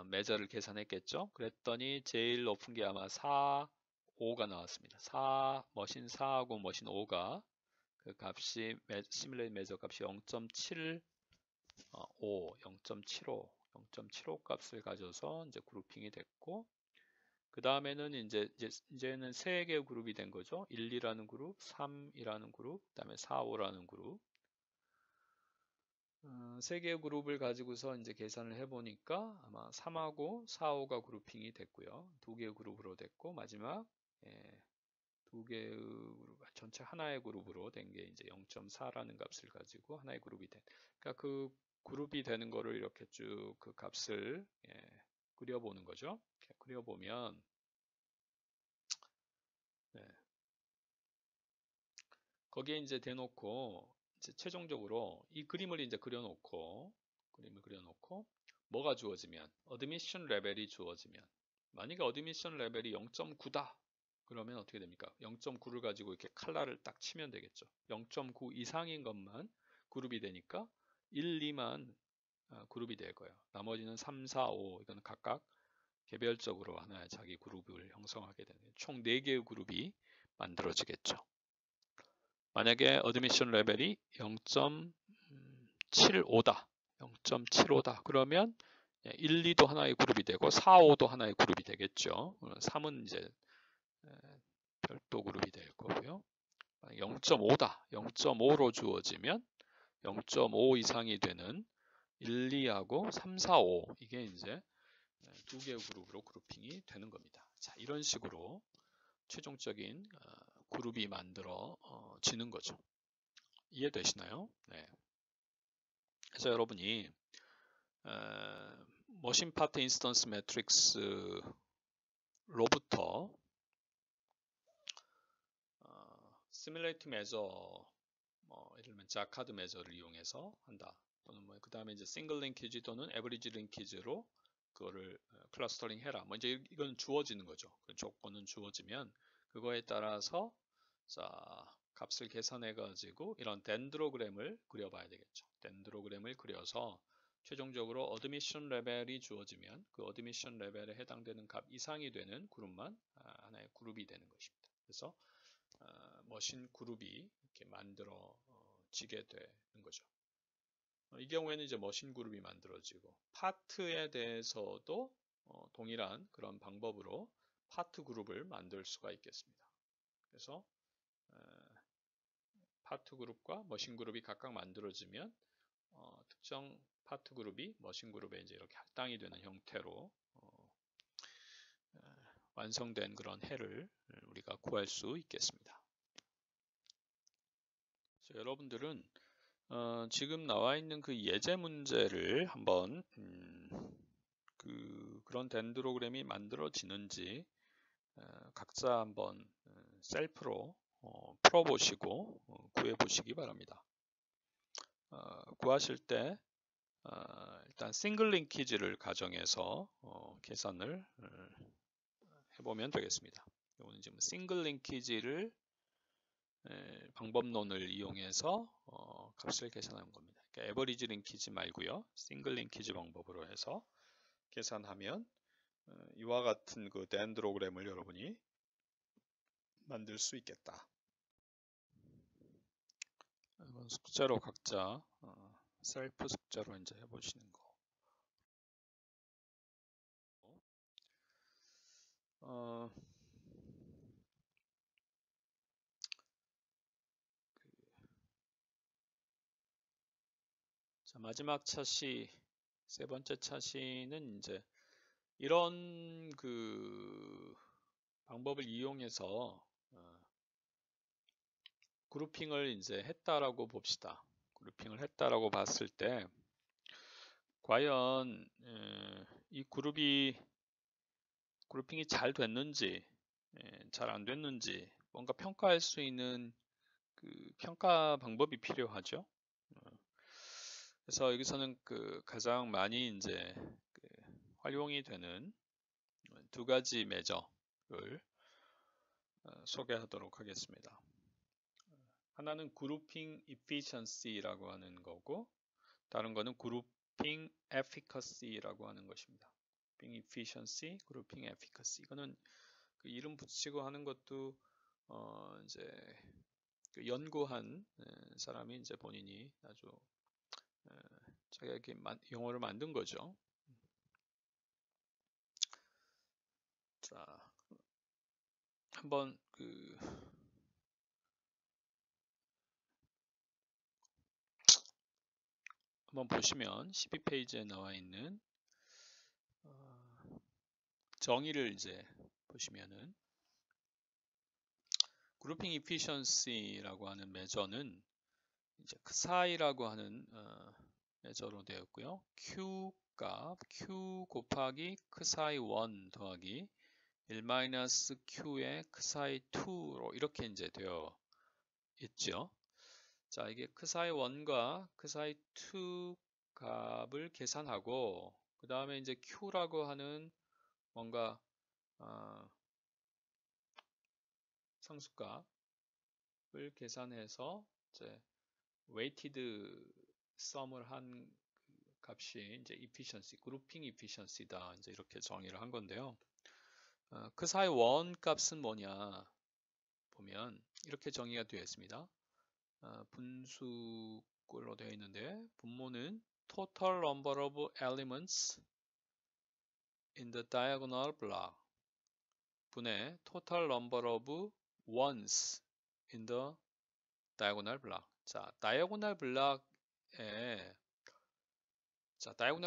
매저를 계산했겠죠. 그랬더니 제일 높은 게 아마 4, 5가 나왔습니다. 머신 4하고 머신 5가 그 값이 시뮬레이트 매저 값이 0.75 값을 가져서 이제 그룹핑이 됐고, 그 다음에는 이제는 세 개의 그룹이 된 거죠. 1, 2라는 그룹, 3이라는 그룹, 그 다음에 4, 5라는 그룹. 세 개의 그룹을 가지고서 이제 계산을 해보니까 아마 3하고 4, 5가 그룹핑이 됐고요. 두 개의 그룹으로 됐고, 마지막 두 개의 그룹, 전체 하나의 그룹으로 된 게 이제 0.4라는 값을 가지고 하나의 그룹이 된. 그러니까 그 그룹이 되는 거를 이렇게 쭉 그 값을 그려보는 거죠. 이렇게 그려보면 거기에 이제 대놓고 이제 최종적으로 이 그림을 이제 그려놓고 뭐가 주어지면, 어드미션 레벨이 주어지면, 만약에 어드미션 레벨이 0.9다 그러면 어떻게 됩니까? 0.9를 가지고 이렇게 칼라를 딱 치면 되겠죠. 0.9 이상인 것만 그룹이 되니까 1, 2만 그룹이 될 거예요. 나머지는 3, 4, 5 이건 각각 개별적으로 하나의 자기 그룹을 형성하게 되는, 총 4개의 그룹이 만들어지겠죠. 만약에 어드미션 레벨이 0.75다 그러면 1, 2도 하나의 그룹이 되고 4, 5도 하나의 그룹이 되겠죠. 3은 이제 별도 그룹이 될 거고요. 0.5다 0.5로 주어지면 0.5 이상이 되는 1, 2하고 3, 4, 5 이게 이제 두 개의 그룹으로 그룹핑이 되는 겁니다. 자, 이런 식으로 최종적인 그룹이 지는 거죠. 이해되시나요? 네. 그래서 여러분이 머신 파트 인스턴스 매트릭스로부터 시뮬레이트 매저, 예를 들면 자카드 매저를 이용해서 한다. 또는 그 다음에 이제 싱글 링키지 또는 에버리지 링키지로 그거를 클러스터링 해라. 이제 이건 주어지는 거죠. 그 조건은 주어지면 그거에 따라서 자 값을 계산해 가지고 이런 덴드로그램을 그려봐야 되겠죠. 덴드로그램을 그려서 최종적으로 어드미션 레벨이 주어지면 그 어드미션 레벨에 해당되는 값 이상이 되는 그룹만 하나의 그룹이 되는 것입니다. 그래서 머신 그룹이 이렇게 만들어지게 되는 거죠. 이 경우에는 이제 머신 그룹이 만들어지고 파트에 대해서도 동일한 그런 방법으로 파트 그룹을 만들 수가 있겠습니다. 그래서 파트 그룹과 머신 그룹이 각각 만들어지면 특정 파트 그룹이 머신 그룹에 이제 이렇게 할당이 되는 형태로 완성된 그런 해를 우리가 구할 수 있겠습니다. 그래서 여러분들은 지금 나와 있는 그 예제 문제를 한번 그런 덴드로그램이 만들어지는지 각자 한번 셀프로 풀어보시고 구해보시기 바랍니다. 구하실 때 일단 싱글 링키지를 가정해서 계산을 해보면 되겠습니다. 이거는 지금 싱글 링키지를 방법론을 이용해서 값을 계산한 겁니다. 그러니까 에버리지 링키지 말고요. 싱글 링키지 방법으로 해서 계산하면 이와 같은 그 덴드로그램을 여러분이 만들 수 있겠다. 이건 숙제로 각자 셀프 숙제로 이제 해보시는 거. 자, 마지막 차시, 세 번째 차시는 이제 이런 그 방법을 이용해서 그룹핑을 이제 했다라고 봅시다. 그룹핑을 했다라고 봤을 때 과연 이 그룹핑이 잘 됐는지 잘 안 됐는지 뭔가 평가할 수 있는 그 평가 방법이 필요하죠. 그래서 여기서는 그 가장 많이 이제 활용이 되는 두 가지 매저를 소개하도록 하겠습니다. 하나는 그룹핑 efficiency라고 하는 거고 다른 거는 그룹핑 efficacy라고 하는 것입니다. 그룹핑 efficiency, 그룹핑 efficacy. 이거는 그 이름 붙이고 하는 것도 이제 그 연구한 사람이 이제 본인이 아주 자기가 이렇게 용어를 만든 거죠. 자, 한번 한번 보시면 12페이지에 나와 있는 정의를 이제 보시면은 그룹핑 이피션시라고 하는 매저는 이제 크사이라고 하는 매저로 되어 있고요. Q 값 Q 곱하기 크사이 1 더하기 1-Q의 크사이 2로 이렇게 이제 되어 있죠. 자, 이게 크사이 1과 크사이 2 값을 계산하고 그 다음에 이제 Q라고 하는 뭔가 상수값을 계산해서 이제 weighted sum을 한 값이 이제 efficiency, 그룹핑 efficiency다. 이제 이렇게 정의를 한 건데요. 크사이 1 값은 뭐냐 보면 이렇게 정의가 되어 있습니다. 분수꼴로 되어 있는데 분모는 total number of elements in the diagonal block 분의 total number of ones in the diagonal block. 자, 다이아고널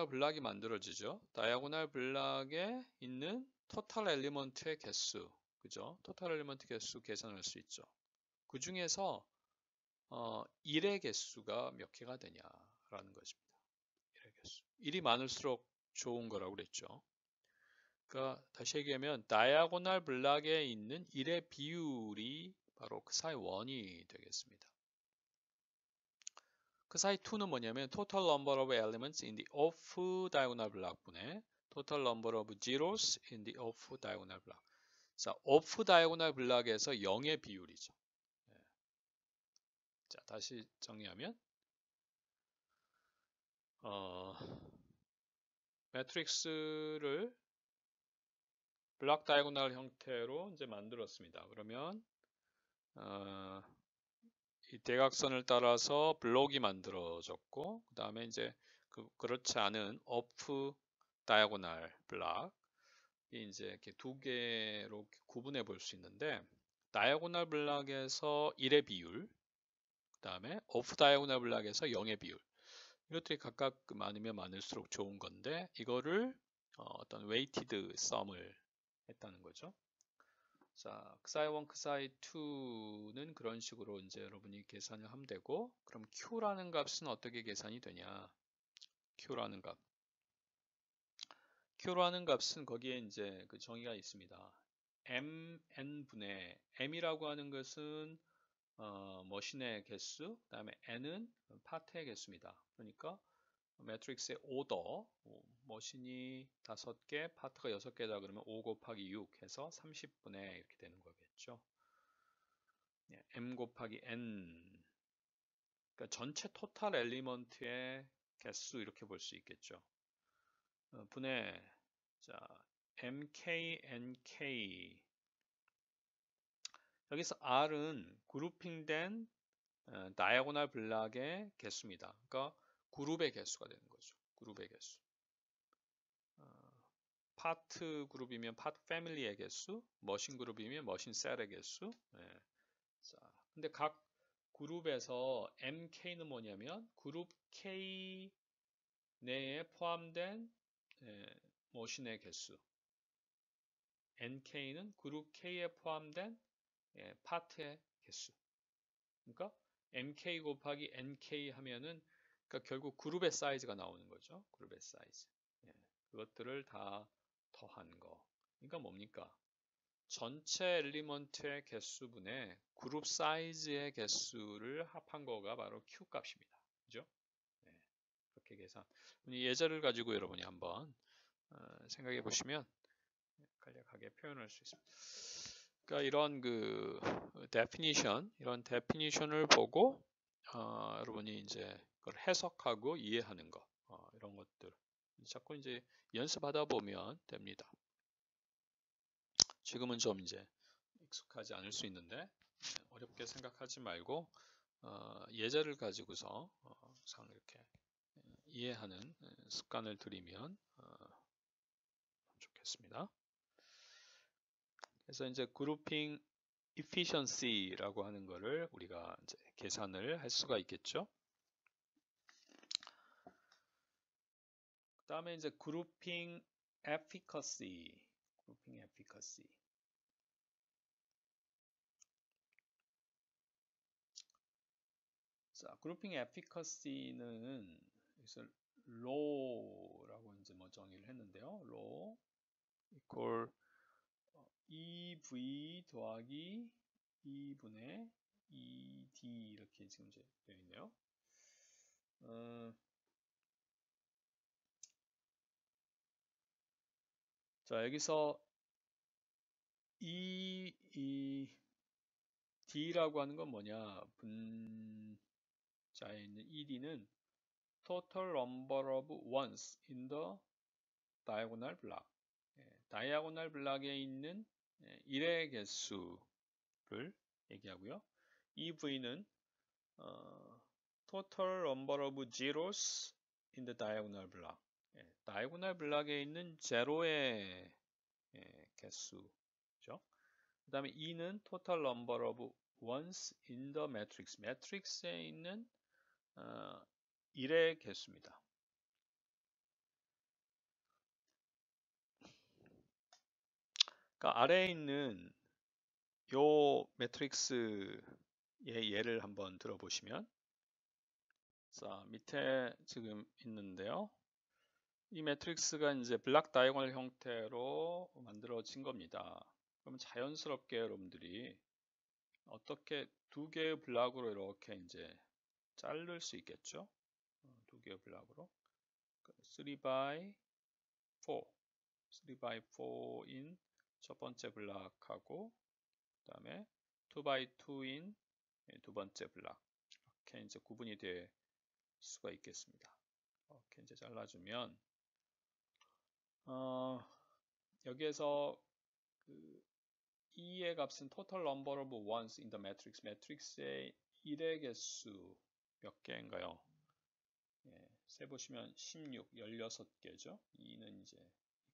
블락이 만들어지죠. 다이아고널 블락에 있는 토탈 엘리먼트의 개수. 그죠? 토탈 엘리먼트 개수 계산할 수 있죠. 그 중에서 1의 개수가 몇 개가 되냐라는 것입니다. 1의 개수. 1이 많을수록 좋은 거라고 그랬죠. 그러니까 다시 얘기하면 다이아고널 블락에 있는 1의 비율이 바로 ksai 1이 되겠습니다. ksai 2는 뭐냐면 total number of elements in the off diagonal block 분의 total number of zeros in the off diagonal block. 자, off diagonal block에서 0의 비율이죠. 자, 다시 정리하면 매트릭스를 블락 다이고널 형태로 이제 만들었습니다. 그러면 이 대각선을 따라서 블록이 만들어졌고, 그 다음에 이제 그렇지 않은 오프 다이고널 블락이 이제 이렇게 두 개로 구분해 볼 수 있는데, 다이고널 블락에서 1의 비율, 그 다음에 오프 다이고널 블락에서 0의 비율, 이것들이 각각 많으면 많을수록 좋은 건데, 이거를 어떤 웨이티드 썸을 했다는 거죠. 자, ksai1, ksai2는 그런 식으로 이제 여러분이 계산을 하면 되고, 그럼 q라는 값은 어떻게 계산이 되냐? q라는 값. q라는 값은 거기에 이제 그 정의가 있습니다. mn분의 m이라고 하는 것은 머신의 개수, 그 다음에 n은 파트의 개수입니다. 그러니까 매트릭스의 오더, 머신이 5개, 파트가 6개다 그러면 5 곱하기 6 해서 30분의 이렇게 되는 거겠죠. m 곱하기 n, 그러니까 전체 토탈 엘리먼트의 개수 이렇게 볼 수 있겠죠. 분의 자 mk, nk, 여기서 r은 그룹핑된 다이아고널 블락의 개수입니다. 그러니까 그룹의 개수가 되는 거죠. 그룹의 개수. 파트 그룹이면 파트 패밀리의 개수, 머신 그룹이면 머신 셀의 개수. 네. 자, 근데 각 그룹에서 MK는 뭐냐면 그룹 K 내에 포함된 머신의 개수. NK는 그룹 K에 포함된 파트의 개수. 그러니까 MK 곱하기 NK 하면은 그러니까 결국 그룹의 사이즈가 나오는 거죠. 그룹의 사이즈. 그것들을 다 더한 거. 그러니까 뭡니까? 전체 엘리먼트의 개수분의 그룹 사이즈의 개수를 합한 거가 바로 Q 값입니다. 그죠? 네, 그렇게 계산. 예제를 가지고 여러분이 한번 생각해 보시면 간략하게 표현할 수 있습니다. 그러니까 이런 그 definition, 이런 definition을 보고 여러분이 이제 그걸 해석하고 이해하는 거, 이런 것들 자꾸 이제 연습하다 보면 됩니다. 지금은 좀 이제 익숙하지 않을 수 있는데 어렵게 생각하지 말고 예제를 가지고서 항상 이렇게 이해하는 습관을 들이면 좋겠습니다. 그래서 이제 그룹핑 efficiency라고 하는 거를 우리가 이제 계산을 할 수가 있겠죠. 그 다음에 이제 그룹핑 efficacy, 그룹핑 efficacy. 자, 그룹핑 efficacy는 여기서 low라고 이제 뭐 정의를 했는데요. low equal EV 더하기 2분의 ED 이렇게 지금 이제 되어 있네요. 자, 여기서 이 D라고 하는 건 뭐냐? 분자에 있는 ED는 total number of ones in the diagonal block. 다이아고널 블락에 있는 1의 개수를 얘기하고요. EV는 total number of zeros in the diagonal block. 다이아고널 블락에 있는 제로의 개수죠. 그 다음에 E는 total number of ones in the matrix. 매트릭스에 있는 1의 개수입니다. 그러니까 아래에 있는 요 매트릭스의 예를 한번 들어보시면, 자, 밑에 지금 있는데요. 이 매트릭스가 이제 블락 다이아고널 형태로 만들어진 겁니다. 그러면 자연스럽게 여러분들이 어떻게 두 개의 블락으로 이렇게 이제 자를 수 있겠죠? 두 개의 블락으로 3 by 4, 3 by 4인 첫 번째 블락하고 그 다음에 2 by 2인 두 번째 블락, 이렇게 이제 구분이 될 수가 있겠습니다. 이렇게 이제 잘라주면 여기에서 그 E의 값은 total number of ones in the matrix. 매트릭스의 1의 개수 몇 개인가요? 예, 세보시면 16, 16개죠. E는 이제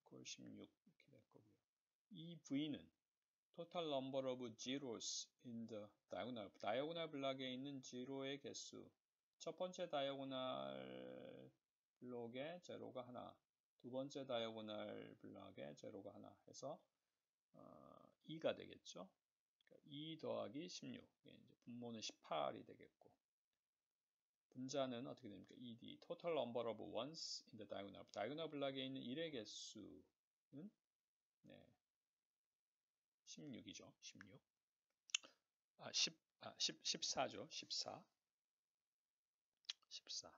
equal 16 이렇게 될 거고요. 이 V는 total number of zeros in the diagonal. 다이아고널 블록에 있는 제로의 개수. 첫 번째 다이아고널 블록에 제로가 하나, 두 번째 다이아고널 블록에 제로가 하나 해서 2가 되겠죠. 그러니까 2 더하기 16. 이제 분모는 18이 되겠고. 분자는 어떻게 됩니까? ED, total number of ones in the diagonal. 다이아고널 블록에 있는 1의 개수는 16이죠. 16. 14죠. 14. 14.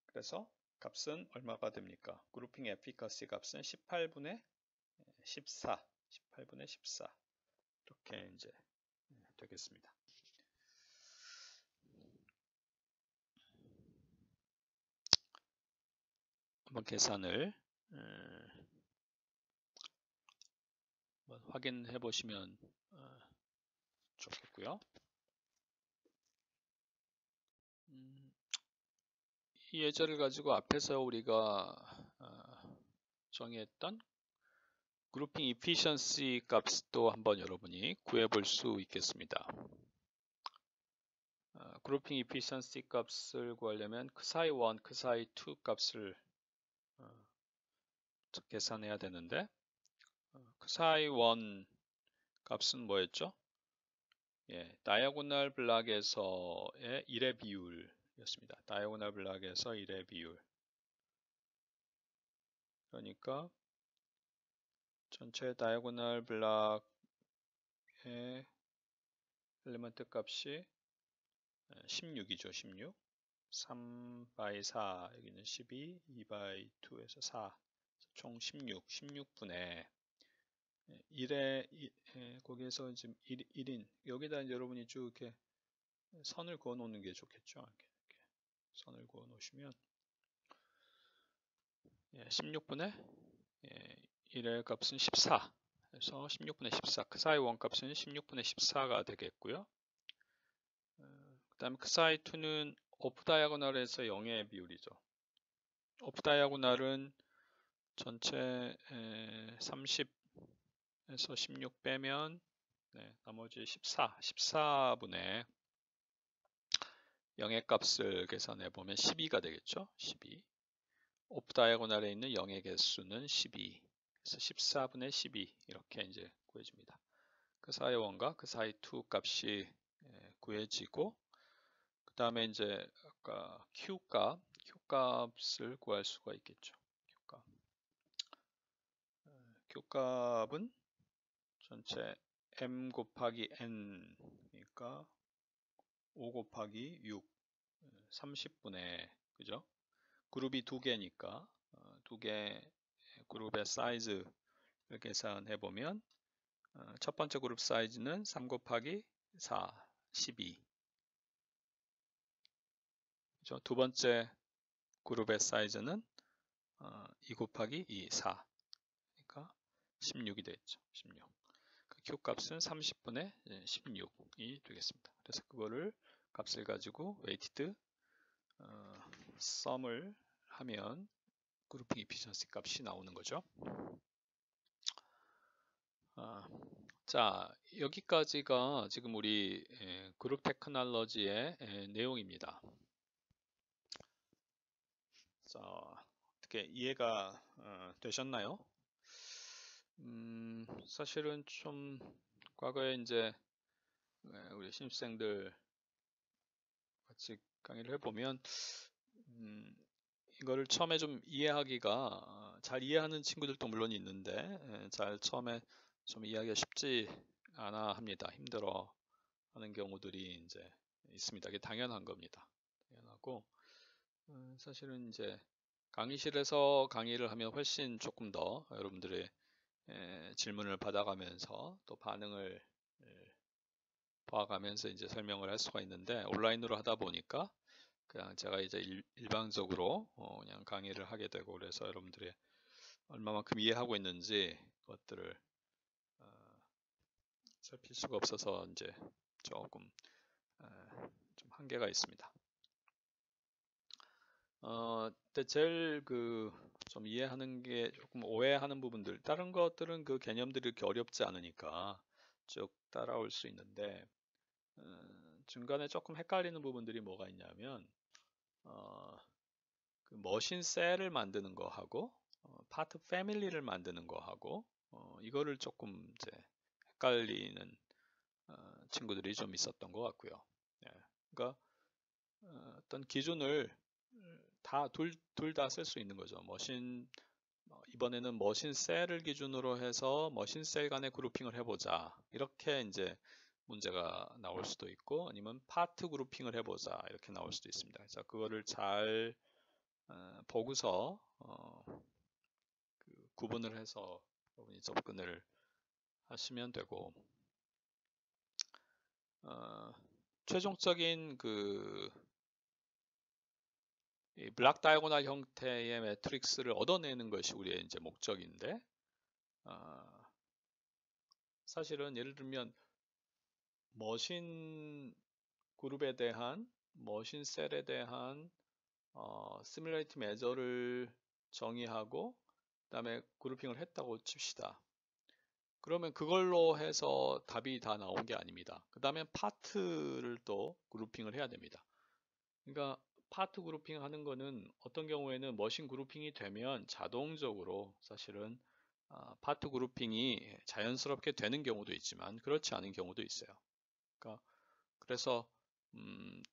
그래서 값은 얼마가 됩니까? 그룹핑 에피커시 값은 18분의 14. 18분의 14. 이렇게 이제 되겠습니다. 한번 계산을 한번 확인해 보시면 좋겠고요. 이 예절을 가지고 앞에서 우리가 정의했던 그룹핑 이피션시 값도 한번 여러분이 구해 볼 수 있겠습니다. 그룹핑 이피션시 값을 구하려면 그 사이 1, 그 사이 2 값을 계산해야 되는데 그 사이 1 값은 뭐였죠? 예, 다이아고널 블록에서의 1의 비율이었습니다. 다이아고널 블록에서 1의 비율. 그러니까 전체 다이아고널 블록의 엘리먼트 값이 16이죠. 16. 3 by 4, 여기는 12, 2 by 2에서 4, 총 16, 16분의 1에, 거기에서 지금 1인, 여기다 이제 여러분이 쭉 이렇게 선을 그어 놓는 게 좋겠죠. 이렇게 선을 그어 놓으시면 16분의 1의 값은 14, 그래서 16분의 14, 그 사이 원값은 16분의 14가 되겠고요. 그 다음에 그 사이 2는 오프 다이아고널에서 0의 비율이죠. 오프 다이아고널은 전체 30에서 16 빼면 나머지 14분의 0의 값을 계산해 보면 12가 되겠죠. 12. 오프 다이아고널에 있는 0의 개수는 12. 그래서 14분의 12 이렇게 이제 구해집니다. 그 사이 1과 그 사이 2 값이 구해지고 그 다음에 이제 아까 Q값을 구할 수가 있겠죠. Q값은 전체 M 곱하기 N, 그러니까 5 곱하기 6, 30분의, 그죠? 그룹이 두 개니까 두 개 그룹의 사이즈를 계산해 보면 첫 번째 그룹 사이즈는 3 곱하기 4, 12. 그죠? 두 번째 그룹의 사이즈는 2 곱하기 2, 4. 그러니까 16이 되겠죠. 16. 그 Q 값은 30분의 16이 되겠습니다. 그래서 그거를 값을 가지고 웨이티드 썸을 하면 그룹핑 이피션시 값이 나오는 거죠. 자, 여기까지가 지금 우리 그룹 테크놀로지의 내용입니다. 자, 어떻게 이해가 되셨나요? 사실은 좀 과거에 이제 우리 신입생들 같이 강의를 해보면 이거를 처음에 좀 이해하기가 잘 이해하는 친구들도 물론 있는데 잘 처음에 좀 이해하기가 쉽지 않아 합니다. 힘들어 하는 경우들이 이제 있습니다. 이게 당연한 겁니다. 당연하고 사실은 이제 강의실에서 강의를 하면 훨씬 조금 더 여러분들의 질문을 받아가면서 또 반응을 봐가면서 이제 설명을 할 수가 있는데 온라인으로 하다 보니까 그냥 제가 이제 일방적으로 그냥 강의를 하게 되고 그래서 여러분들이 얼마만큼 이해하고 있는지 그것들을 살필 수가 없어서 이제 조금 좀 한계가 있습니다. 근데 제일 좀 이해하는 게 조금 오해하는 부분들, 다른 것들은 그 개념들이 이렇게 어렵지 않으니까 쭉 따라올 수 있는데 중간에 조금 헷갈리는 부분들이 뭐가 있냐면 그 머신 셀을 만드는 거 하고 파트 패밀리를 만드는 거 하고 이거를 조금 이제 헷갈리는 친구들이 좀 있었던 것 같고요. 그러니까 어떤 기준을 둘 다 쓸 수 있는 거죠. 이번에는 머신 셀을 기준으로 해서 머신 셀 간의 그룹핑을 해보자. 이렇게 이제 문제가 나올 수도 있고 아니면 파트 그룹핑을 해보자. 이렇게 나올 수도 있습니다. 그래서 그거를 잘 보고서 구분을 해서 여러분이 접근을 하시면 되고 최종적인 이 블락 다이고널 형태의 매트릭스를 얻어내는 것이 우리의 이제 목적인데 사실은 예를 들면 머신 그룹에 대한 머신 셀에 대한 시뮬레이트 매저를 정의하고 그 다음에 그룹핑을 했다고 칩시다. 그러면 그걸로 해서 답이 다 나온 게 아닙니다. 그 다음에 파트를 또 그룹핑을 해야 됩니다. 그러니까 파트 그룹핑 하는 거는 어떤 경우에는 머신 그룹핑이 되면 자동적으로 사실은 파트 그룹핑이 자연스럽게 되는 경우도 있지만 그렇지 않은 경우도 있어요. 그러니까 그래서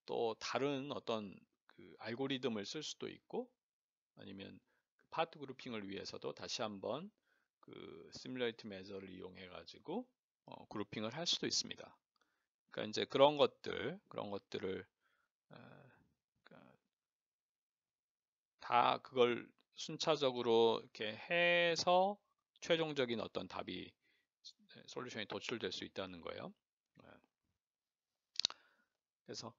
또 다른 어떤 그 알고리즘을 쓸 수도 있고 아니면 파트 그룹핑을 위해서도 다시 한번 그 시뮬레이트 매저를 이용해 가지고 그룹핑을 할 수도 있습니다. 그러니까 이제 그런 것들을 다 그걸 순차적으로 이렇게 해서 최종적인 어떤 답이 솔루션이 도출될 수 있다는 거예요. 그래서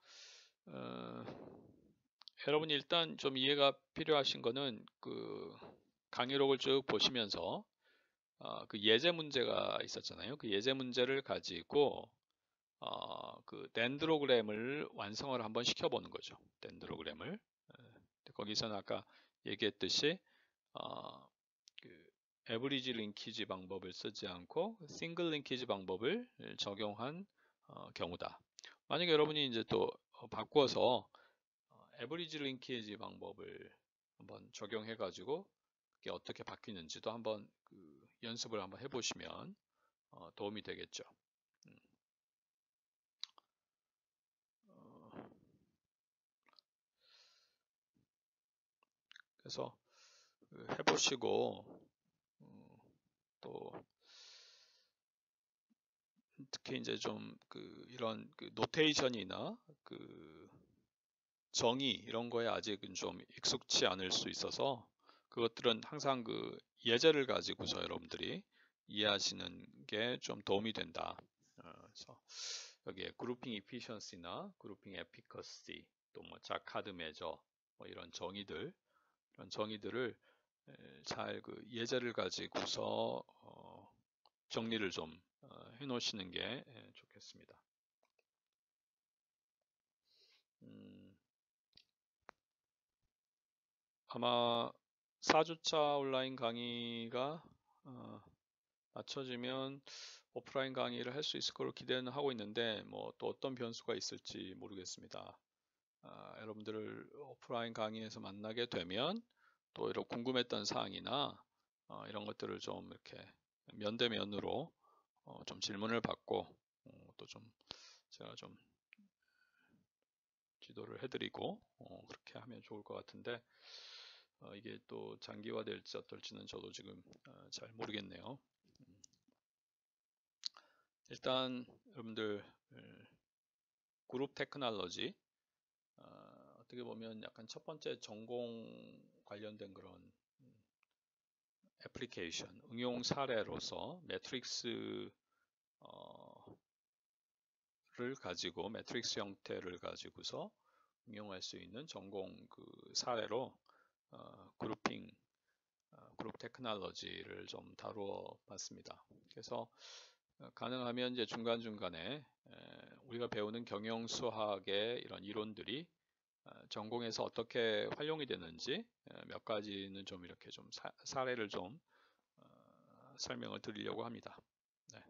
여러분이 일단 좀 이해가 필요하신 거는 그 강의록을 쭉 보시면서 그 예제 문제가 있었잖아요. 그 예제 문제를 가지고 그 덴드로그램을 완성을 한번 시켜보는 거죠. 덴드로그램을 거기서는 아까 얘기했듯이 그 에브리지 링키지 방법을 쓰지 않고 싱글 링키지 방법을 적용한 경우다. 만약에 여러분이 이제 또 바꿔서 에브리지 링키지 방법을 한번 적용해 가지고 그게 어떻게 바뀌는지도 한번 연습을 한번 해보시면 도움이 되겠죠. 그래서 해보시고 또 특히 이제 좀 이런 노테이션이나 정의 이런 거에 아직은 좀 익숙치 않을 수 있어서 그것들은 항상 예제를 가지고서 여러분들이 이해하시는 게 좀 도움이 된다. 그래서 여기에 그룹핑 이피션시나 그룹핑 에피커시 또 뭐 자카드 매저 뭐 이런 정의들을 잘 예제를 가지고서 정리를 좀 해놓으시는 게 좋겠습니다. 아마 4주차 온라인 강의가 맞춰지면 오프라인 강의를 할 수 있을 거로 기대는 하고 있는데 뭐 또 어떤 변수가 있을지 모르겠습니다. 여러분들을 오프라인 강의에서 만나게 되면 또 이런 궁금했던 사항이나 이런 것들을 좀 이렇게 면대면으로 좀 질문을 받고 또 좀 제가 좀 지도를 해드리고 그렇게 하면 좋을 것 같은데 이게 또 장기화될지 어떨지는 저도 지금 잘 모르겠네요. 일단 여러분들 그룹 테크놀로지 어떻게 보면 약간 첫 번째 전공 관련된 그런 애플리케이션 응용 사례로서 매트릭스를 가지고 매트릭스 형태를 가지고서 응용할 수 있는 전공 그 사례로 그룹핑 그룹 테크놀로지를 좀 다루어 봤습니다. 그래서 가능하면 이제 중간중간에 우리가 배우는 경영 수학의 이런 이론들이 전공에서 어떻게 활용이 되는지 몇 가지는 좀 이렇게 좀 사례를 좀 설명을 드리려고 합니다. 네.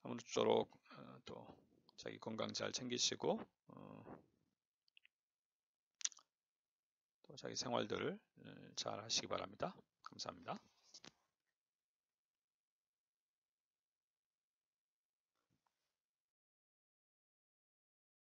아무쪼록 또 자기 건강 잘 챙기시고 또 자기 생활들 잘 하시기 바랍니다. 감사합니다.